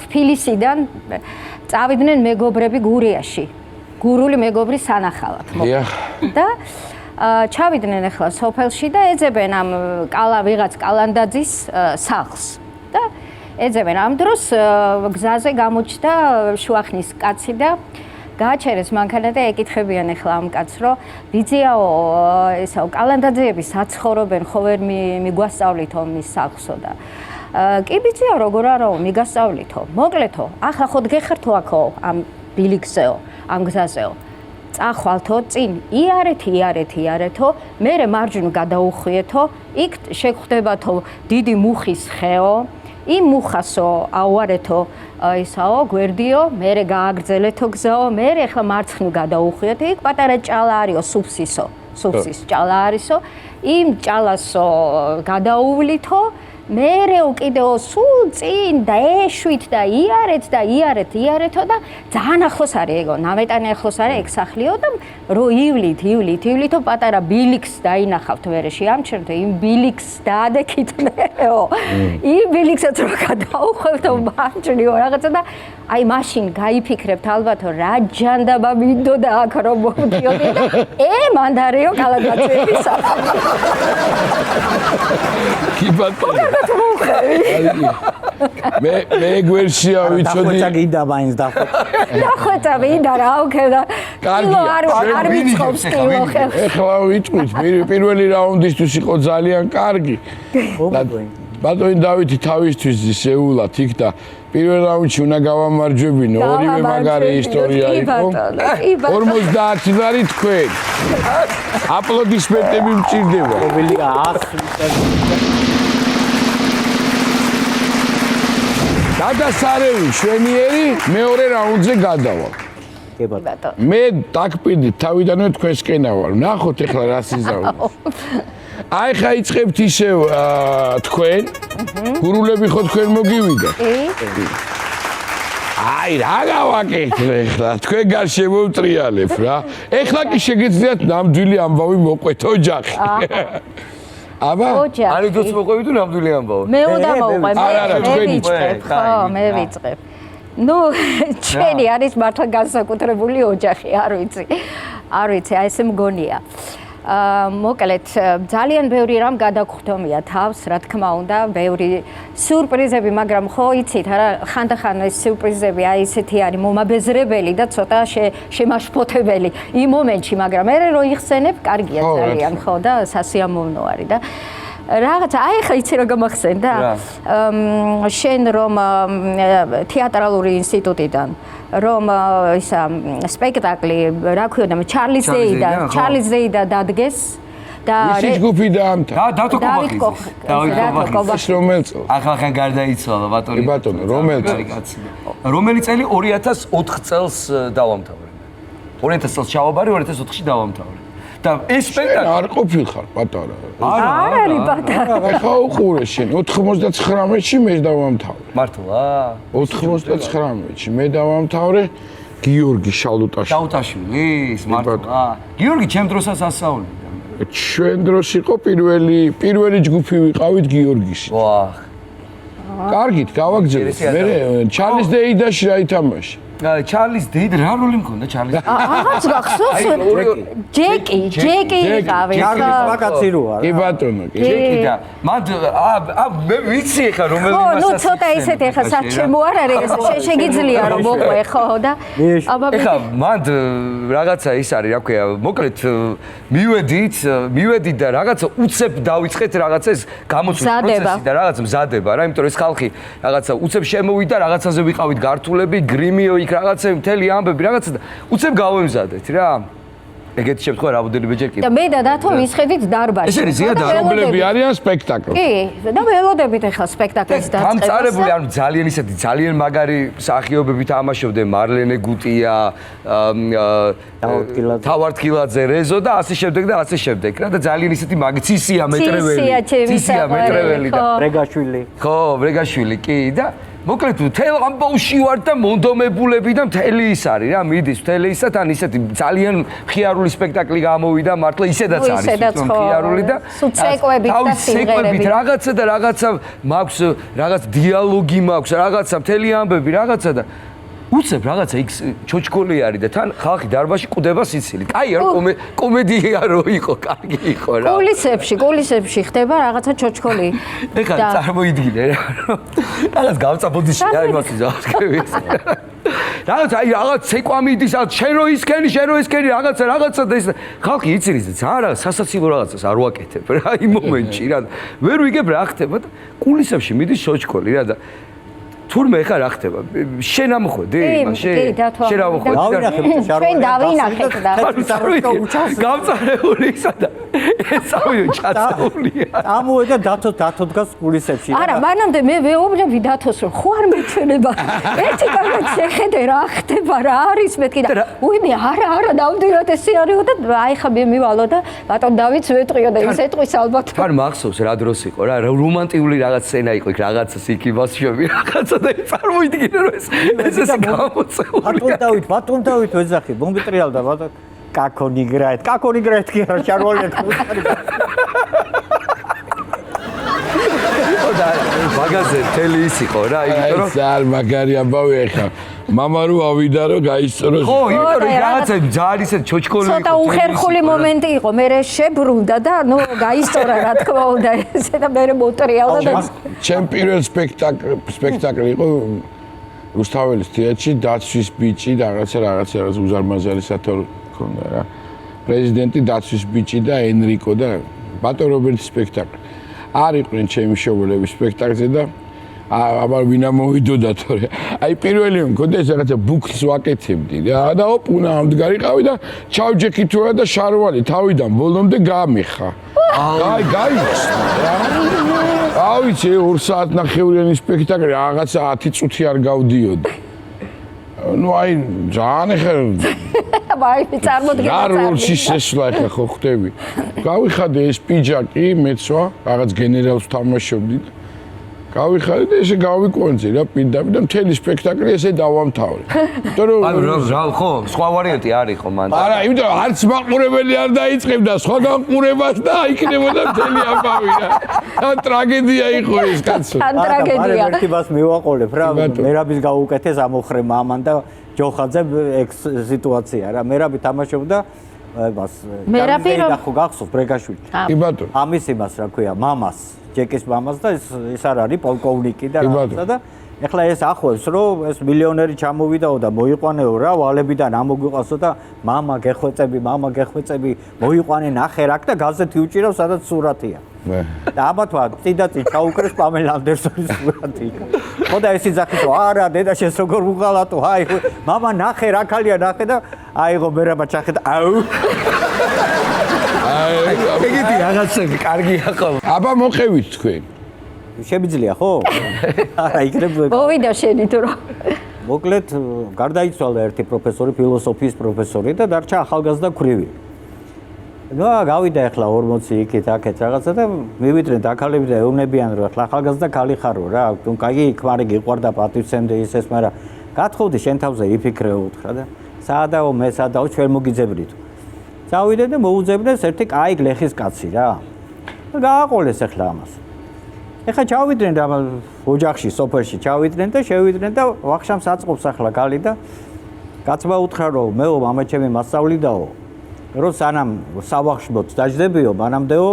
თბილისიდან წავიდნენ მეგობრები გურიაში გურული მეგობრის სანახავად და ჩავიდნენ ახლა სოფელში და ეძებენ ამ ვიღაც კალანდაძის სახლს და ეძებენ. ამ დროს გზაზე გამოჩნდა შუახნის კაცი და გააჩერეს მანქანა და ეკითხებიან ახლა ამ კაცს, რომ ბიძიაო, ესაო, კალანდაძეები საცხოვრობენ, ხო ვერ მიგვასწავლითო მის სახლსო და კი ბიძიაო, როგორ არაო, მიგასწავლითო. მოკლეთო, ახლა ხო დგეხართო აქო ამ ბილიქზეო, ამ გზაზეო. წახვალთო წინ იარეთო, მერე მარჯვნივ გადაუხვიეთო, იქ შეგხვდებათო დიდი მუხის ხეო, იმ მუხასო აუარეთო ისაო გვერდიო, მერე გააგრძელეთო გზაო, მერე ახლა მარცხნივ გადაუხვიეთო, იქ პატარა ჭალა არისო, სუფსის ჭალა არისო, იმ ჭალასო გადაუვლითო, მერეო კიდეო სულ წინ და ეშვით და იარეთო და ძალიან ახლოს არის ეგო, ნავეტანი ახლოს არის ეგ სახლიო და რო ივლითო პატარა ბილიქს დაინახავთ მერე შეამჩნევთ იმ ბილიქს დაადექით მერეო იმ ბილიქსაც რო გადაუხვევთო მარჯვნივ რაღაცა და აი მაშინ გაიფიქრებთ ალბათო რა ჯანდაბა მინდოდა აქ რომ მოვდიოდი და მანდარეო კალანდაძეებისა კი ბატონო მე გვერდშია ვიცოდი დახვეწა გინდა მაინც დახვეწა მინდა რა უქედა კილო არ მიწყობს კილო ხელს ეხლა ვიტყვით პირველი რაუნდისთვის იყო ძალიან კარგი ბატონი დავითი თავისთვის შეეულად იქ და პირველ რაუნდში უნდა გავამარჯვებინო ორივე მაგარი ისტორია იყო 50 ლარი თქვენ აპლოდისმენტები მჭირდება ყოველია 100 გადასარევი შვენიერი მეორე რაუნდზე გადავალ მე დაგპირდით თავიდანვე თქვენსკენა ვარ ნახოთ ეხლა რა სიზავი აი ხა იწყებთ ისევ თქვენ გურულები ხო თქვენ მოგივიდა აი რა გავაკეთე ეხლა თქვენ გარ შემოვტრიალებ რა ეხლა კი შეგეძლიათ ნამდვილი ამბავი მოყვეთ ოჯახი აბა არის თუ მოყვები თუ ნამდვილი ამბავი მე უნდა მოყვე მე ვიწყებ ხო მე ვიწყებ ნუ ჩვენი არის მართლა განსაკუთრებული ოჯახი არ ვიცი აი ესე მგონია მოკლედ ძალიან ბევრი რამ გადაგხვდომია თავს რა თქმა უნდა ბევრი სიურპრიზები მაგრამ ხო იცით არა ხანდახან ეს სიურპრიზები აი ესეთი არის მომაბეზრებელი და ცოტა შემაშფოთებელი იმ მომენტში მაგრამ მე რო იხსენებ კარგია ძალიან ხო და სასიამოვნო არის და რაღაცა აი ხა იცი რა გამახსენდა შენ რომ თეატრალური ინსტიტუტიდან რომ ისა სპექტაკლი რა ქვია და ჩარლის ზეიდა დადგეს და ის ჯგუფი დაამთავრა დათო კობახის რომელ წელს ახალხან გარდაიცვალა ბატონო რომელ წელს რომელი წელი 2004 წელს დავამთავრე 2000 წელს ჩავაბარე 2004-ში დავამთავრე და ეს სპექტაკლი არ ყოფილხარ პატარა არ არის პატარა ხა უყურე შენ 99-ში მე დავამთავრე მართლა 99-ში მე დავამთავრე გიორგი შალუტაშვილის მართლა გიორგი ჩემ დროსაც ასწავლიდა ჩვენ დროს იყო პირველი ჯგუფი ვიყავით გიორგისი ვაჰ კარგით გავაგზავნეთ მე ჩარლის დეიდაში რა ითამაში ჩარლის დეიდ რა როლი მქონდა ჩარლის აღარც გახსოვს ჯეკი იყავი მაგაცი რო არა კი ბატონო კი ჯეკი და მან მე ვიცი ხა რომელი მასა ნუ ცოტა ისეთ ხა საჩემო არ არის შეგიძლია რომ მოყვე ხო და აბა ხა მან რაღაცა ის არის რა ქვია მოკლედ მივედით და რაღაცა უცებ დავიწყეთ რაღაცა ეს გამოცვლის პროცესი და რაღაცა მზადება რა იმიტომ რომ ეს ხალხი რაღაცა უცებ შემოვიდა რაღაცაზე ვიყავით გართულები გრიმიო რაღაცა მთელი ამბები რაღაცა და უცებ გავემზადეთ რა ეგეთი შემთხვევა რამოდენიმე ჯერ კიდე და მე და დათო ვისხედით დარბაზში ეს არის ზიადად პრობლემები არიან სპექტაკლში კი და ველოდებით ახლა სპექტაკლის დაწყებას დამწარებული ანუ ძალიან ისეთი ძალიან მაგარი მსახიობები თამაშობდნენ მარლენე გუტია თავარტკილაძე რეზო და ასე შემდეგ და ასე შემდეგ რა და ძალიან ისეთი ცისია მეტრეველი და ბრეგაშვილი ხო ბრეგაშვილი კი და მოკლედ თელ ამბავში ვარ და მონდომებულები და მთელი ის არის რა მიდის მთელი ისა თან ისეთი ძალიან ხიარული სპექტაკლი გამოვიდა მართლა ისედაც არის ხიარული და ცეკვებით და სიმღერებით რაღაცა და რაღაცა მაქვს რაღაც დიალოგი მაქვს რაღაცა მთელი ამბები რაღაცა და უცებ რაღაცა იქ ჩოჩკოლი არის და თან ხალხი დარბაზში კვდება სიცილით. აი რა კომედია რო იყო, კარგი იყო რა. კულისებში ხდება რაღაცა ჩოჩკოლი. ეხლა წარმოიდგინე რა. რაღაც გავწაბოდი რა იმას ზავსკევის. რაღაც აი რაღაც ცეკვამიდის შენ რო ისქენი რაღაცა და ის ხალხი იცის და ძალიან რაღაც სასაცილო რაღაცას არ ვაკეთებ რა იმ მომენტში რა ვერ ვიგებ რა ხდება და კულისებში მიდის ჩოჩკოლი რა და თურმე ხა რა ხდება შენ ამოხვედი მაშინ შენ ამოხვედი ჩვენ დავინახეთ და გავწარეული ისა და ესავე ჩაწეულია ამოვიდა დათო დგას კულისებში არა მანამდე მე ვეუბნები დათოს რომ ხო არ მეჩვენება ერთი კარგად შეხედე რა ხდება რა არის მეთქი და უიმე არა ნამდვილად ესე არისო და აი ხა მე მივალო და ბატონ დავითს ვეტყვიო და ის ეტყვის ალბათ თან მახსოვს რა დროს იყო რა რომანტიკული რაღაც სცენა იყო იქ რაღაცას იქ იმასშები რაღაცა და წარმოიდგინე რომ ეს გამოწეული ბატონ დავით ვეძახი ბომბიტრიალ და ბატონ კაკონი გრაეთ კი რა შარვალია და მაგაზე თელი ის იყო რა იმიტომ რომ არ მაგარი ამბავი ეხა მამა რო ავიდა რომ გაისწოროს ხო იმიტომ რომ რაღაცა ძალიან ისე ჩოჩკოლი იყო ცოტა უხერხული მომენტი იყო მე შებრუნდა და ნუ გაისწორა რა თქმა უნდა ესე და მე მოტრიალდა და ჩემ პირველ სპექტაკლი იყო რუსთაველის თეატრში დაცვის ბიჭი და რაღაცა უზარმაზარი სათაური ქონდა რა პრეზიდენტი დაცვის ბიჭი და ენრიკო და ბატონ რობერტის სპექტაკლი არ იყვნენ ჩემი მშობლები სპექტაკლზე და აბა ვინა მოვიდოდა თორე აი პირველი მქონდა ეს რაღაცა ბუქს ვაკეთებდი რა და ოპუნა ამდგარიყავი და ჩავჯექი თურა და შარვალი თავიდან ბოლომდე გამიხა აი გაიხსნა რა ავიცი 2 საათნახევრიანი სპექტაკლი რაღაცა 10 წუთი არ გავდიოდი ну აი ძალიან ეხა აი წარმოდგენა რა როლში შესვლა ეხა ხო ხვდები გავიხადე ეს პიჯაკი მეცვა რაღაც გენერალს თამაშობდი გავიხადე და ესე გავიკვანძი რა პირდაპირ და მთელი სპექტაკლი ესე დავამთავრე ანუ რა ხო სხვა ვარიანტი არ იყო მან არა იმიტომ არც მაყურებელი არ დაიწყებდა სხვაგან ყურებას და იქნებოდა მთელი ამბავი რა ტრაგედია იყო ეს კაცო ტრაგედია ერთი მას მივაყოლებ რა მერაბის გაუკეთეს ამოხრე მამან და ჯოხაძე ექს სიტუაცია რა მერაბი თამაშობდა მას მერაბი რომ ხო გახსოვს ბრეგაშვილი კი ბატონო ამის იმას რა ქვია მამას ჯეკის მამას და ეს არ არის პოლკოვნიკი და რაღაცა და ეხლა ეს ახლავს რომ ეს მილიონერი ჩამოვიდაო და მოიყვანეო რა ვალებიდან ამოგვიყვასო და მამა გეხვეწები მოიყვანე ნახე რა და გაზეთი უჭირავ სადაც სურათია და ამათვა წიდაწი ჩაუკრეს პამელა ანდერსონის სურათი ხო და ეს იძახის რომ არა დედა შენს როგორ უღალატო აი მამა ნახე რა ქალია ნახე და აიღო მერაბა ჩახედა აუ ეგეთი რაღაცები კარგია ხოლმე აბა მოყევით თქვენ შემიძლია ხო არა იქნებ მოვიდა შენი თუ რა მოკლედ გარდაიცვალა ერთი პროფესორი ფილოსოფიის პროფესორი და დარჩა ახალგაზრდა ქვრივი ნუ გავიდა ახლა 40 იქით აქეთ რაღაცა და მივიდნენ დაქალები და ეუბნებიან რომ ახლა ახალგაზრდა ქალი ხარო რა თუ კაი ქმარი გიყვარდა პატივცემდე ისეს მაგრამ გათხოვდი შენ თავზე იფიქრეო უთხრა და საადაო მე საადაო ჩვენ მოგიძებნით წავიდნენ და მოუძებნეს ერთი კაი გლეხის კაცი რა და გააყოლეს ახლა ამას ეხა ჩავიდნენ და ოჯახში სოფელში ჩავიდნენ და შევიდნენ და ვახშამს აწყობს ახლა გალი და კაცმა უთხრა რომ მეო მამა ჩემი მასწავლიდაო რომ სანამ სავახშმოთ დაждდებიო მანამდეო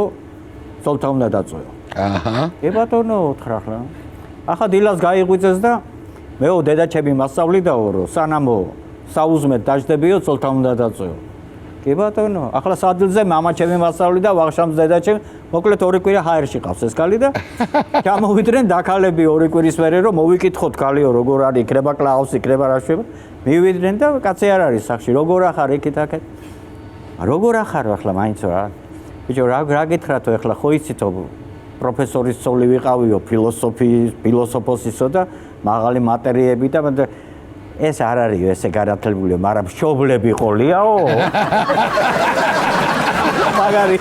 ცოლთან უნდა დაწვეო აჰა კი ბატონო უთხრა ახლა ახლა დილას გაიღვიძეს და მეო დედა ჩემი მასწავლიდაო რომ სანამო საუზმეთ დაждდებიო ცოლთან უნდა დაწვეო კი ბატონო ახლა სადილზე მამა ჩემი მასწავლი და ვახშამს დედა ჩემი მოკლედ 2 კვირა ჰაერში ყავს ეს კალი და ჩამოვიდნენ დაქალები 2 კვირის მერე რომ მოვიკითხოთ კალიო როგორ არის იქნება კლაუს იქნება რა შევა მივიდნენ და კაცი არ არის სახში როგორ ახარ იქით აქეთ როგორ ახარო ახლა მაინც რა ბიჭო რა გითხრათო ახლა ხო იცითო პროფესორის ცოლი ვიყავიო ფილოსოფოსისო და მაღალი მატერიები და ეს არ არისო ესე განათლებულიო მაგრამ მშობლები ყოლიაო მაგარი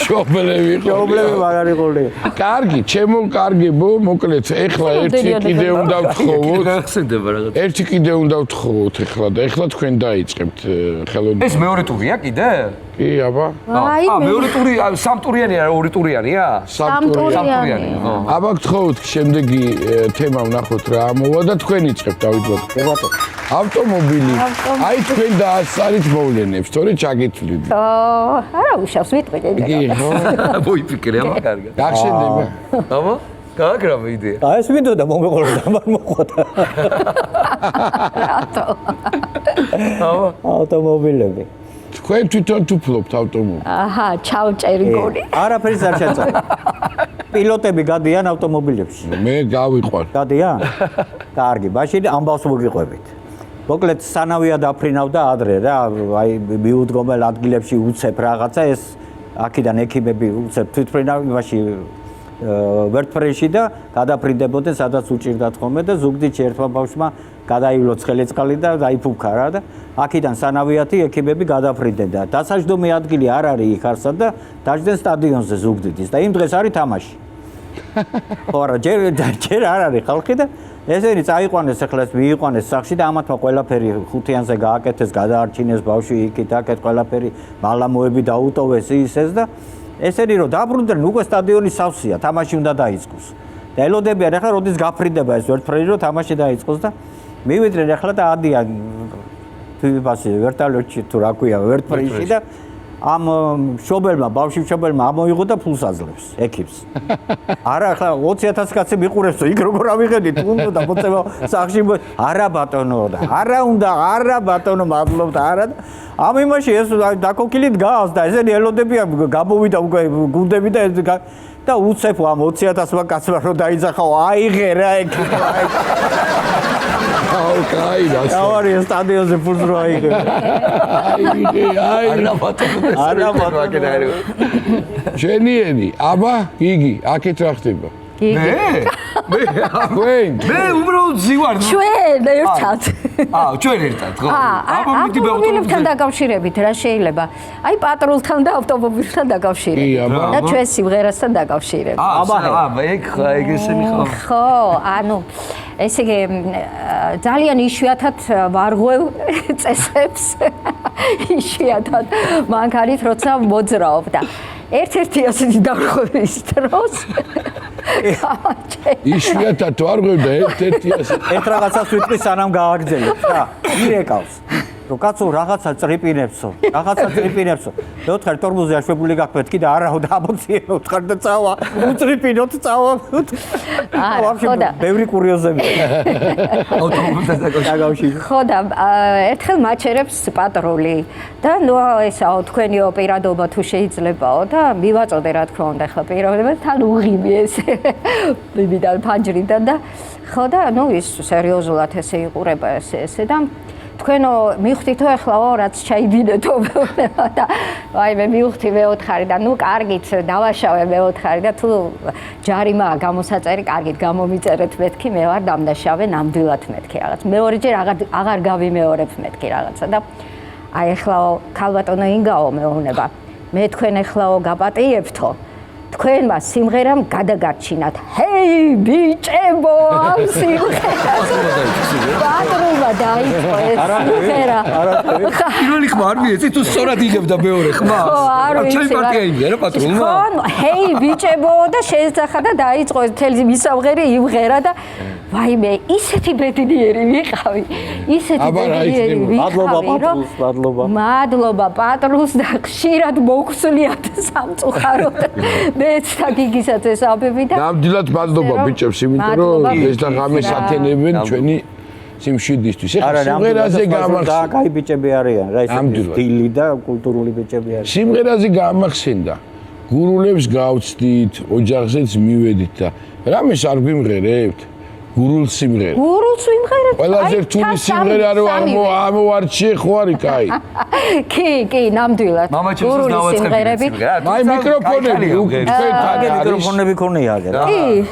შობლები მაგარი ყოლია კარგი ჩემო კარგებო მოკლედ ეხლა ერთი კიდე უნდა ვთხოვოთ ერთი კიდე უნდა ვთხოვოთ ეხლა და ეხლა თქვენ დაიწყებთ ხელოვნებას ეს მეორე ტურია კიდე კი, აბა. მეორე ტური სამტურიანი არა, ორი ტურიანია? სამტურიანი. აბა გთხოვთ, შემდეგი თემა ვნახოთ რა ამოვა და თქვენ იწყებთ, დავით ბატონო. ავტომობილი. აი თქვენ დაასწარით მოვლენებს, თორე ჩაგეთვლით. არა უშავს ვიტყვი კი, ხო? მოიფიქრე, აბა კარგად. გახსენდება. აბა? გაგრამ იდეა. აი ეს ვიდეო და მომეყოლა და მარ მოხვდა. რატო? ავტომობილები. თქვენ თვითონ თუფლობთ ავტომობილს. აჰა, ჩავჭერი გონი. არაფერი არ შეწარ. პილოტები გადიან ავტომობილებში. მე გავიყვარ. გადიან? კარგი, მაშინ ამბავს მოგიყვებით. მოკლედ სანავია დაფრინავდა ადრე რა, აი მიუდგომელ ადგილებში უცებ რაღაცა ეს აქედან ექიმები უცებ თვითფრინავებაში ვერტფრენში და გადაფრინდებოდნენ სადაც უჭირდათ ხოლმე და ზუგდიდში ერთმა ბავშვმა გადაივლო ცხელეწყალი და დაიფუქა რა და აქედან სანავიათი ექიმები გადაფრინდნენ და დასაჯდომი ადგილი არ არის იქ არსად და დაждდნენ სტადიონზე ზუგდიდის და იმ დღეს არის თამაში. ხო არა ჯერ არ არის ხალხი და ესენი წაიყვანეს ახლა ეს მიიყვანეს სახში და ამათმა ყველაფერი ხუთიანზე გააკეთეს, გადაარჩინეს ბავშვი იქით აქეთ ყველაფერი მალამოები დაუტოვეს ისეს და ესენი რომ დაბრუნდნენ უკვე სტადიონი სავსეა, თამაში უნდა დაიწყოს. და ელოდებიან ახლა როდის გაფრინდება ეს ვერტფრენი რომ თამაში დაიწყოს და მივიდნენ ახლა და ადიან ფიბასი ვერტალოჩი თუ რა ქვია ვერტფრენში და ამ მშობელმა, ბავშვი მშობელმა ამოიღო და ფულს აძლევს, ექიმს. არა, ახლა 20,000 კაცი მიყურებს, იქ როგორ ავიღებდით, უნდა და მოწევა სახში. არა ბატონო და არა უნდა, არა ბატონო, მადლობთ, არა. ამ იმაში ეს დაკოკილით გავს და ესენი ელოდებიან, გამოვიდა უკვე გუნდები და უცებ ამ 20,000 კაცმა რო დაიძახაო, აიღე რა ექიმი. აუ, კაი და ავარი სტადიონზე ფულს რო აიღე. არა ბატონო, არა ბატონო. შენიერი, აბა, იგი, აქეთ რა ხდება? მე თქვენ? მე უბრალოდ ზივარ. ჩვენ ერთად. ჩვენ ერთად, ხო? ავტომობილებთან დაკავშირებით რა შეიძლება? აი პატრულთან და ავტომობილთან დაკავშირებით. და ჩვენ სიმღერასთან დაკავშირებით. ეგ ესენი ხო? ხო, ანუ ესე იგი ძალიან იშვიათად ვარღვევ წესებს. იშვიათად მანქანით როცა მოძრაობ და ერთ-ერთი ასეთი დარღვევის დროს იშვიათად ვარღვევ და ერთ-ერთი ასეთი ერთ რაღაცას ვიტყვი სანამ გააგრძელებ რა ირეკავს რომ კაცო რაღაცა წრიპინებსო მეოთხე თორმუზე აშვებული გაქვთ მეთქი და არა და ამოციე მეოთხე და წავა უწრიპინოთ წავა ვაფშე ბევრი კურიოზები ავტომობილთან დაკავშირებით ხო და ერთხელ მაჩერებს პატრული და ნუ ესაო თქვენიო პირადობა თუ შეიძლებაო და მივაწოდე რა თქმა უნდა ხა პირადობა თან უღიმი ესე ბიბიდან ფანჯრიდან და ხო და ნუ ის სერიოზულად ესე იყურება ესე და თქვენო მივხვდითო ეხლაო რაც ჩაიბინეთო და აი მე მივხვდი მეოთხარი და ნუ კარგით დავაშავე მეოთხარი და თუ ჯარიმაა გამოსაწერი კარგით გამომიწერეთ მეთქი მე ვარ დამნაშავე ნამდვილად მეთქი რაღაც მეორეჯერ აღარ გავიმეორებ მეთქი რაღაცა და აი ეხლაო ქალბატონო ინგაო მეუბნება მე თქვენ ეხლაო გაპატიებთო თქვენმა სიმღერამ გადაგარჩინათ. ჰეი ბიჭებო, ამ სიმღერას. პატრულმა დაიწყო ეს სიმღერა. პირველი ხმა არ მიეცი თუ სწორად იღებდა მეორე ხმა? ჩემი პარტია იმია რა პატრულმა. ხო, ჰეი ბიჭებო და შეეძახა და დაიწყო მთელი მისამღერი იმღერა და ვაიმე, ისეთი ბედნიერი ვიყავი. ისეთი ბედნიერი ვიყავი. მადლობა პატრულს და ხშირად მოგხსნიათ სამწუხაროდ. მეც და გიგისაც ესაბები და ნამდვილად მადლობა ბიჭებს, იმიტომ რომ ეს და ღამეს ათენებენ ჩვენი სიმშვიდისთვის. ეხლა სიმღერაზე გამახსენდა. და კაი ბიჭები არიან, რა ისეთი სტილი და კულტურული ბიჭები არიან. სიმღერაზე გამახსენდა. გურულებს გავწდით, ოჯახზეც მივედით და რამეს არ გვიმღერებთ? გურულ სიმღერა. გურულ სიმღერა? ყველაზე რთული სიმღერა რო ამოვარჩიე ხო არის კაი. კი, ნამდვილად. მამაჩემს დავაწყებდი სიმღერა. აი მიკროფონები თქვენთან მიკროფონები ქონია რა. კი.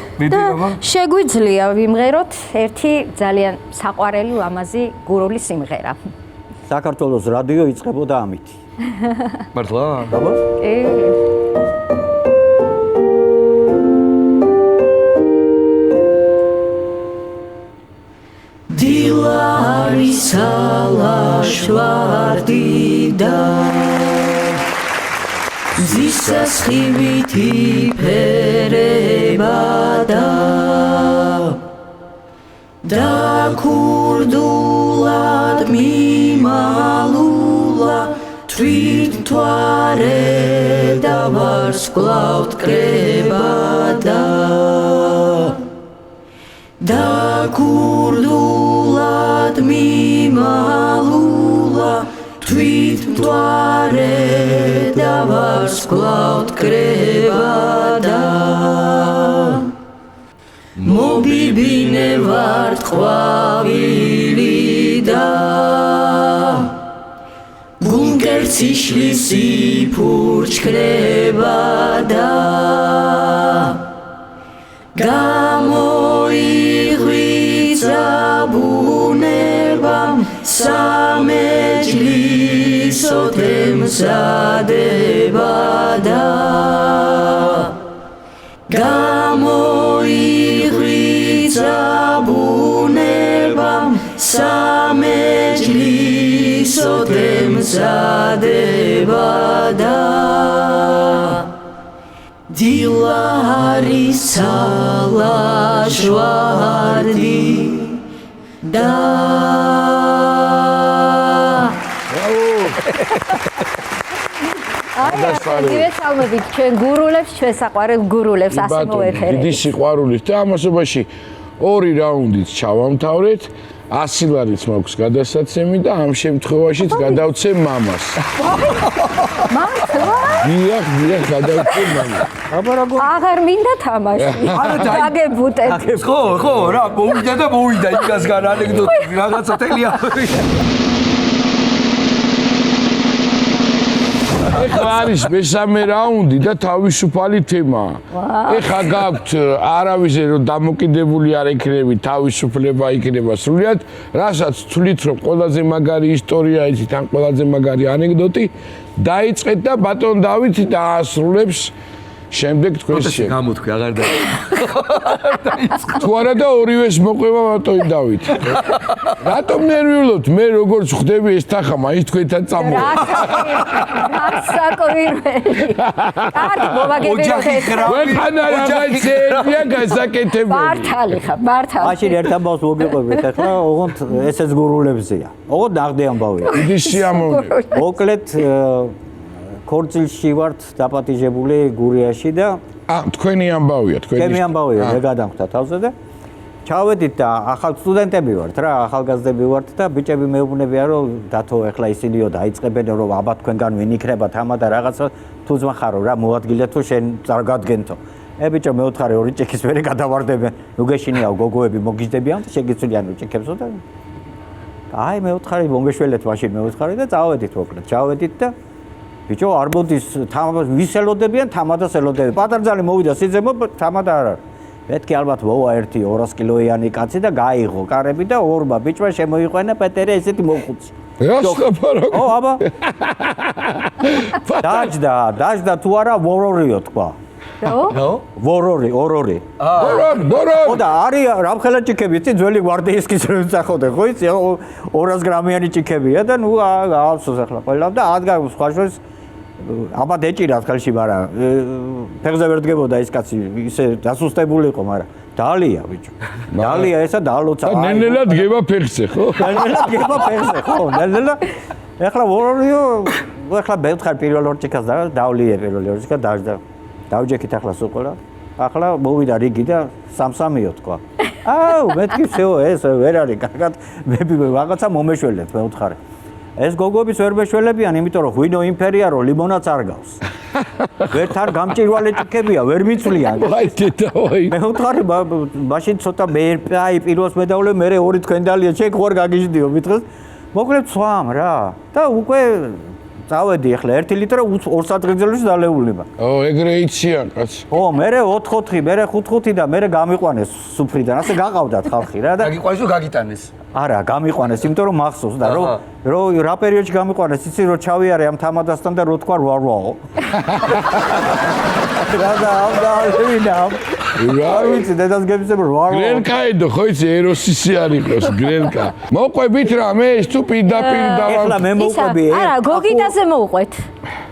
შეგვიძლია ვიმღეროთ ერთი ძალიან საყვარელი ლამაზი გურული სიმღერა. საქართველოს რადიო იწყებოდა ამით. მართლა? აბა? კი. დილარი სალაშვარდიდა ზისასხივითი ფერება და ქურდულად მიმალულა თვით თვარე და ვარსკვლავთ კრება და ქურდულად მიმალულა თვით თვარე და ვარსკვლავთ კრება მობიბინე ვარ ყვავილი და გუნკერციშლის იფურჩქრება და გამოიღვიძა ბუნებამ სამეჯლისოთ ემზადება და გამოიღვიძა ბუნებამ სამეჯლისოთ ემზადება და დილა არის ლაჟვარდი და დიესალმებით ჩვენ გურულებს, ჩვენ საყვარელ გურულებს ასე მოეფერეთ. დიდი სიყვარულით და ამასობაში 2 რაუნდით ჩავამთავრეთ. 100 ლარიც მაქვს გადასაცემი და ამ შემთხვევაშიც გადავცემ მამას. მართლა? დიახ, გადავცემ მამას. აღარ მინდა თამაში. დაგებუტეთ. ხო, რა, მოვიდა იქასგან ანეკდოტები, რაღაცა თელია. ეხლა არის მესამე რაუნდი და თავისუფალი თემაა. ეხლა გაქვთ არავისზე რომ დამოკიდებული არ იქნები, თავისუფლება იქნება სრულიად, რასაც თვლით რომ ყველაზე მაგარი ისტორია იცით, ან ყველაზე მაგარი ანეკდოტი, დაიწყეთ და ბატონ დავით დაასრულებს შემდეგ თქვენს შენ. გამოთქვი, აღარ თუ არა და ორივეს მოყვება ბატონ დავით. რატომ ნერვიულობთ? მე როგორც ხვდები ეს თხა მაინც თქვენთან წამოვა. საკვირველი. კარგ მოვაგებინოთ. ვეფანა რაღაცებია გასაკეთებელი. მართალი ხა, მართალი. მაშინ ერთ ამბავს მოგიყვებით ახლა, ოღონდ ესეც გურულებზეა. ოღონდ ნაღდი ამბავია. დიდი სიამოვნებაა. მოკლედ ქორწილში ვართ დაპატიჟებული გურიაში და თქვენი ამბავია, ჩემი ამბავია, მე გადამხდა თავზე და ჩავედით და ახალ სტუდენტები ვართ რა, ახალგაზრდები ვართ და ბიჭები მეუბნებიან რომ დათო ახლა ისინიო დაიწყებენ რომ აბა თქვენგან ვინ იქნება თამა და რაღაცა თუ ზმახარო რა მოადგილეთ თუ შენ წარგადგენთო. ბიჭო მეოთხარი 2 ჭიქის მერე გადავარდებენ. ნუ გეშინიაო გოგოები მოგიждდებიან და შეგიცვლიან ჭიქებსო და აი მეოთხარი მომეშველეთ მაშინ მეოთხარი და წავედით მოკლედ. ჩავედით და ბიჭო არ მოდის თამას ვისელოდებიან თამადას ელოდებიან. პატარძალი მოვიდა სიძემო თამადა არ არის. მეთქი ალბათ მოვა ერთი 200 კილოიანი კაცი და გაიღო კარები და ორმა ბიჭმა შემოიყვანა პეტერე ესეთი მოხუცი. რასკაფარო? ო აბა. დაჯდა თუ არა ვორორიო თქვა. რო? ვორორი. ბორორი. ო და არის რამხელა ჭიქები, იცი ძველი გვარდიისკის რო წახოდე, ხო იცი 200 გრამიანი ჭიქებია და ნუ აავსოს ახლა ყველა და ადგა სხვა შორის აბა დეჭირათ ხელში, მაგრამ ფეხზე ვერ დგებოდა ის კაცი, ისე დასუსტებული იყო, მაგრამ დალია ბიჭო. დალია ესა დალოცა. ნელ-ნელა დგება ფეხზე, ხო? ნელ-ნელა დგება ფეხზე, ხო? ნელ-ნელა ახლა ვორორიო, ახლა მეთხარ პირველ ორჭიქას და დავლია პირველ ორჭიქა დაждდა. დავჯექით ახლა სულ ახლა მოვიდა რიგი და 3-3-ო თქვა. აუ, მეთქი всё ეს ვერ არის კარგად. მე რაღაცა მომეშველეთ მეოთხარი. ეს გოგოების ვერ მეშველებიან, იმიტომ რომ ღვინო იმფერია რომ ლიმონადს არ გავს. ვერთან გამჭირვალე ჭიქებია, ვერ მიცვლიან. ვაი დედავაი. მეოთხარი მაშინ ცოტა მე აი პირველს მედავლე, მე 2 თქვენ დალია, შენ ხوار გაგიჟდიო მითხეს. მოკლედ სვამ რა. და უკვე წავედი ახლა 1 ლიტრა 2 საათგრძელში დალეულება. ეგრე იციან კაცი. მე 4-4, მე 5-5 და მე გამიყვანეს სუფრიდან. ასე გაყავდათ ხალხი რა და გაგიყვანეს რომ გაგიტანეს. არა, გამიყვანეს, იმიტომ რომ მახსოვს და რომ რა პერიოდში გამიყვანეს, იცი რომ ჩავიარე ამ თამადასთან და რო თქვა 8-8-ო. რა და ავდავინა. არ ვიცი, დედას გებისებ 8-8. გრენკა ედო, ხო იცი, ეროსისი არ იყოს, გრენკა. მოყვებით რა, მე ეს თუ პირდაპირ ახლა მე მოვყვები. არა, გოგიტაზე მოვყვეთ.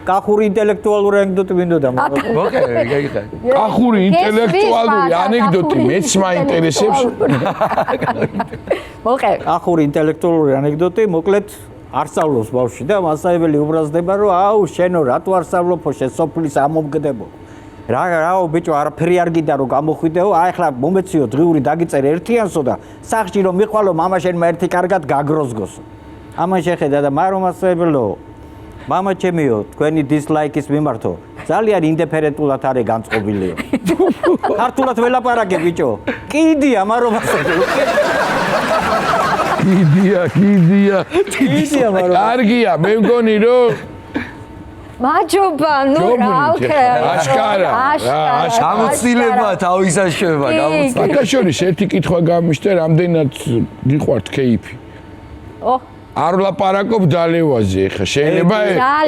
კახური ინტელექტუალური ანეკდოტი მინდოდა. მოკე, გეიხარ. კახური ინტელექტუალური ანეკდოტი მეც მაინტერესებს. მოკე. კახური ინტელექტუალური ანეკდოტი, მოკლედ არ სწავლობს ბავშვი და მასწავლებელი უბრალდება რომ აუ შენო რატო არ სწავლობო შენ სოფლის ამომგდებო. რაო ბიჭო არაფერი არ გინდა რომ გამოხვიდეო, აი ახლა მომეციო დღიური დაგიწერე ერთიანსო და სახში რომ მიყვალო მამა შენმა ერთი კარგად გაგროზგოსო. ამან შეხედა და მარო მასწავლებელო მამა ჩემიო, თქვენი დისლაიკის მიმართო, ძალიან ინდიფერენტულად არის განწყობილიო. ქართულად ველაპარაკე ბიჭო. კიდია მარო მასწავლებელო. კიდია მარო. კარგია, მე მგონი რომ მაჯობა, ნუ რა ვქრე. აშკარა. გამოცდილება თავისაშვება, გამოცდილება. ბაკაშორის ერთი კითხვა გამიშტე, რამდენად გიყვართ ქეიფი? ო არ ვლაპარაკობ დალევაზე ხა შეიძლება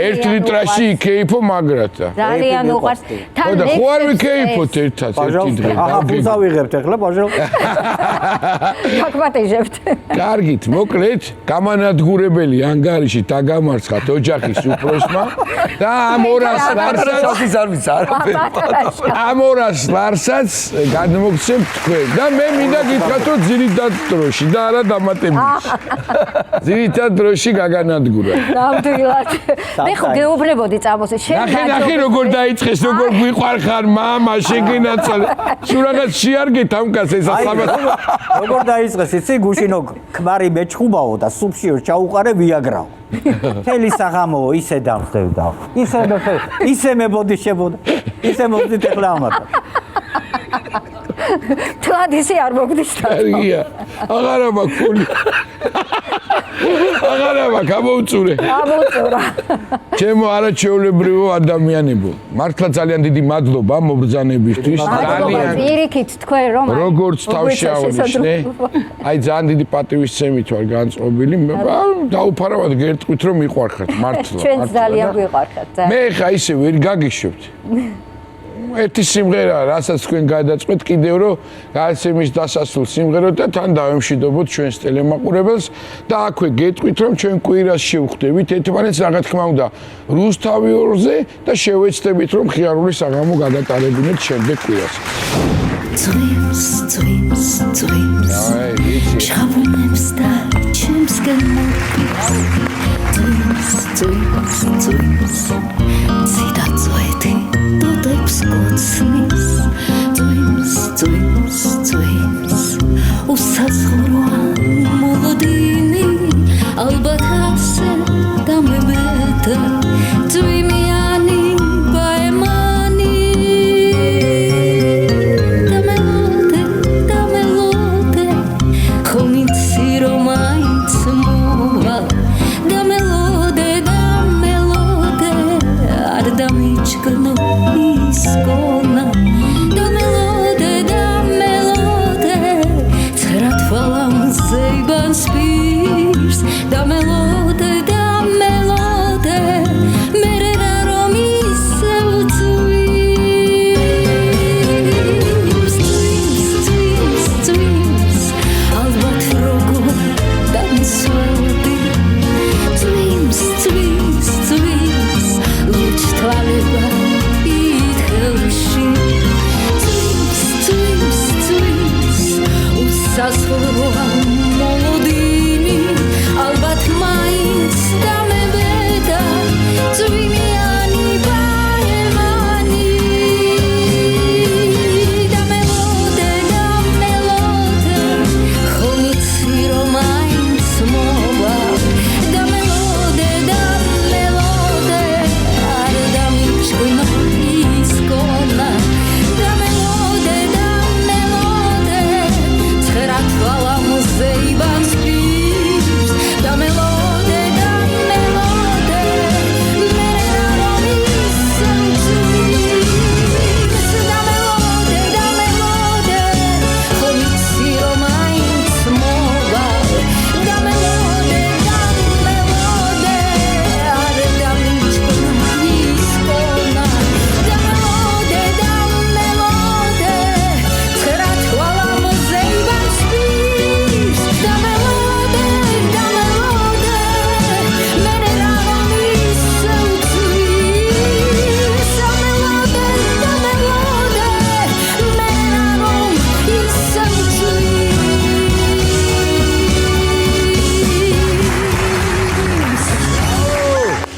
1 ლიტრაში იქეიფო მაგრათა ძალიან უყვარს თან და ხო არ ვიქეიფოთ ერთად ერთი დღე აჰა ბუზა ვიღებთ ახლა ბაჟო ფაქტობრივად კარგით მოკლედ გამანადგურებელი ანგარიში დაგამარცხათ ოჯახის უფროსმა და ამ 200 ლარსაც არ ვიცი არაფერი ამ 200 ლარსაც გადმოგცემთ თქვენ და მე მინდა გითხრათ რომ ძირითად დროში და არა დამატებითში დროში გაგანადგურა. ნამდვილად. მე ხო გეუბნებოდი წამოსე. ნახე როგორ დაიწყეს, როგორ გვიყვარხარ მამა, შეგენაცალე. სულ რაღაც შეარგეთ ამ კაცს ეს ასაბათ. როგორ დაიწყეს, იცი გუშინო ქმარი მეჩხუბაო და სუფშიო ჩაუყარე ვიაგრაო. თელი საღამო ისე დავხდევდა. ისე მებოდიშებოდა. ისე მოვდით ახლა ამათ. თლად ისე არ მოგდის და. კარგია. აღარა მაქვს. აღარა გამოვწურე. გამოვწურა. ჩემო არაჩვეულებრივო ადამიანებო. მართლა ძალიან დიდი მადლობა მობრძანებისთვის. ძალიან პირიქით თქვენ რომ როგორც თავში აღნიშნე. აი ძალიან დიდი პატივისცემით ვარ განწყობილი. დაუფარავად გერტყვით რომ მიყვარხართ მართლა. ჩვენ ძალიან გვიყვარხართ. მე ხა ისე ვერ გაგიშვებთ. ერთი სიმღერა, რასაც თქვენ გადაწყვეტ კიდევ რომ გადაცემის დასასრულ სიმღეროთ და თან დავემშვიდობოთ ჩვენს ტელემაყურებელს და აქვე გეტყვით რომ ჩვენ კვირას შევხვდებით ერთმანეთს რა თქმა უნდა რუსთავი 2-ზე და შევეცდებით რომ ხიარული საღამო გადატარებინეთ შემდეგ კვირას. წვიმს შაბუნებს და ჩემს წვიმს ციტა წვეთი დოდებს კოცნის წვიმს უსაზღროა მოლოდინი ალბათ ასე გამებედა წვიმიანი ბაემანი გამელოდე ხომიცი რომ აიც მოვა გამელოდე არ დამიჩქნო ის გონა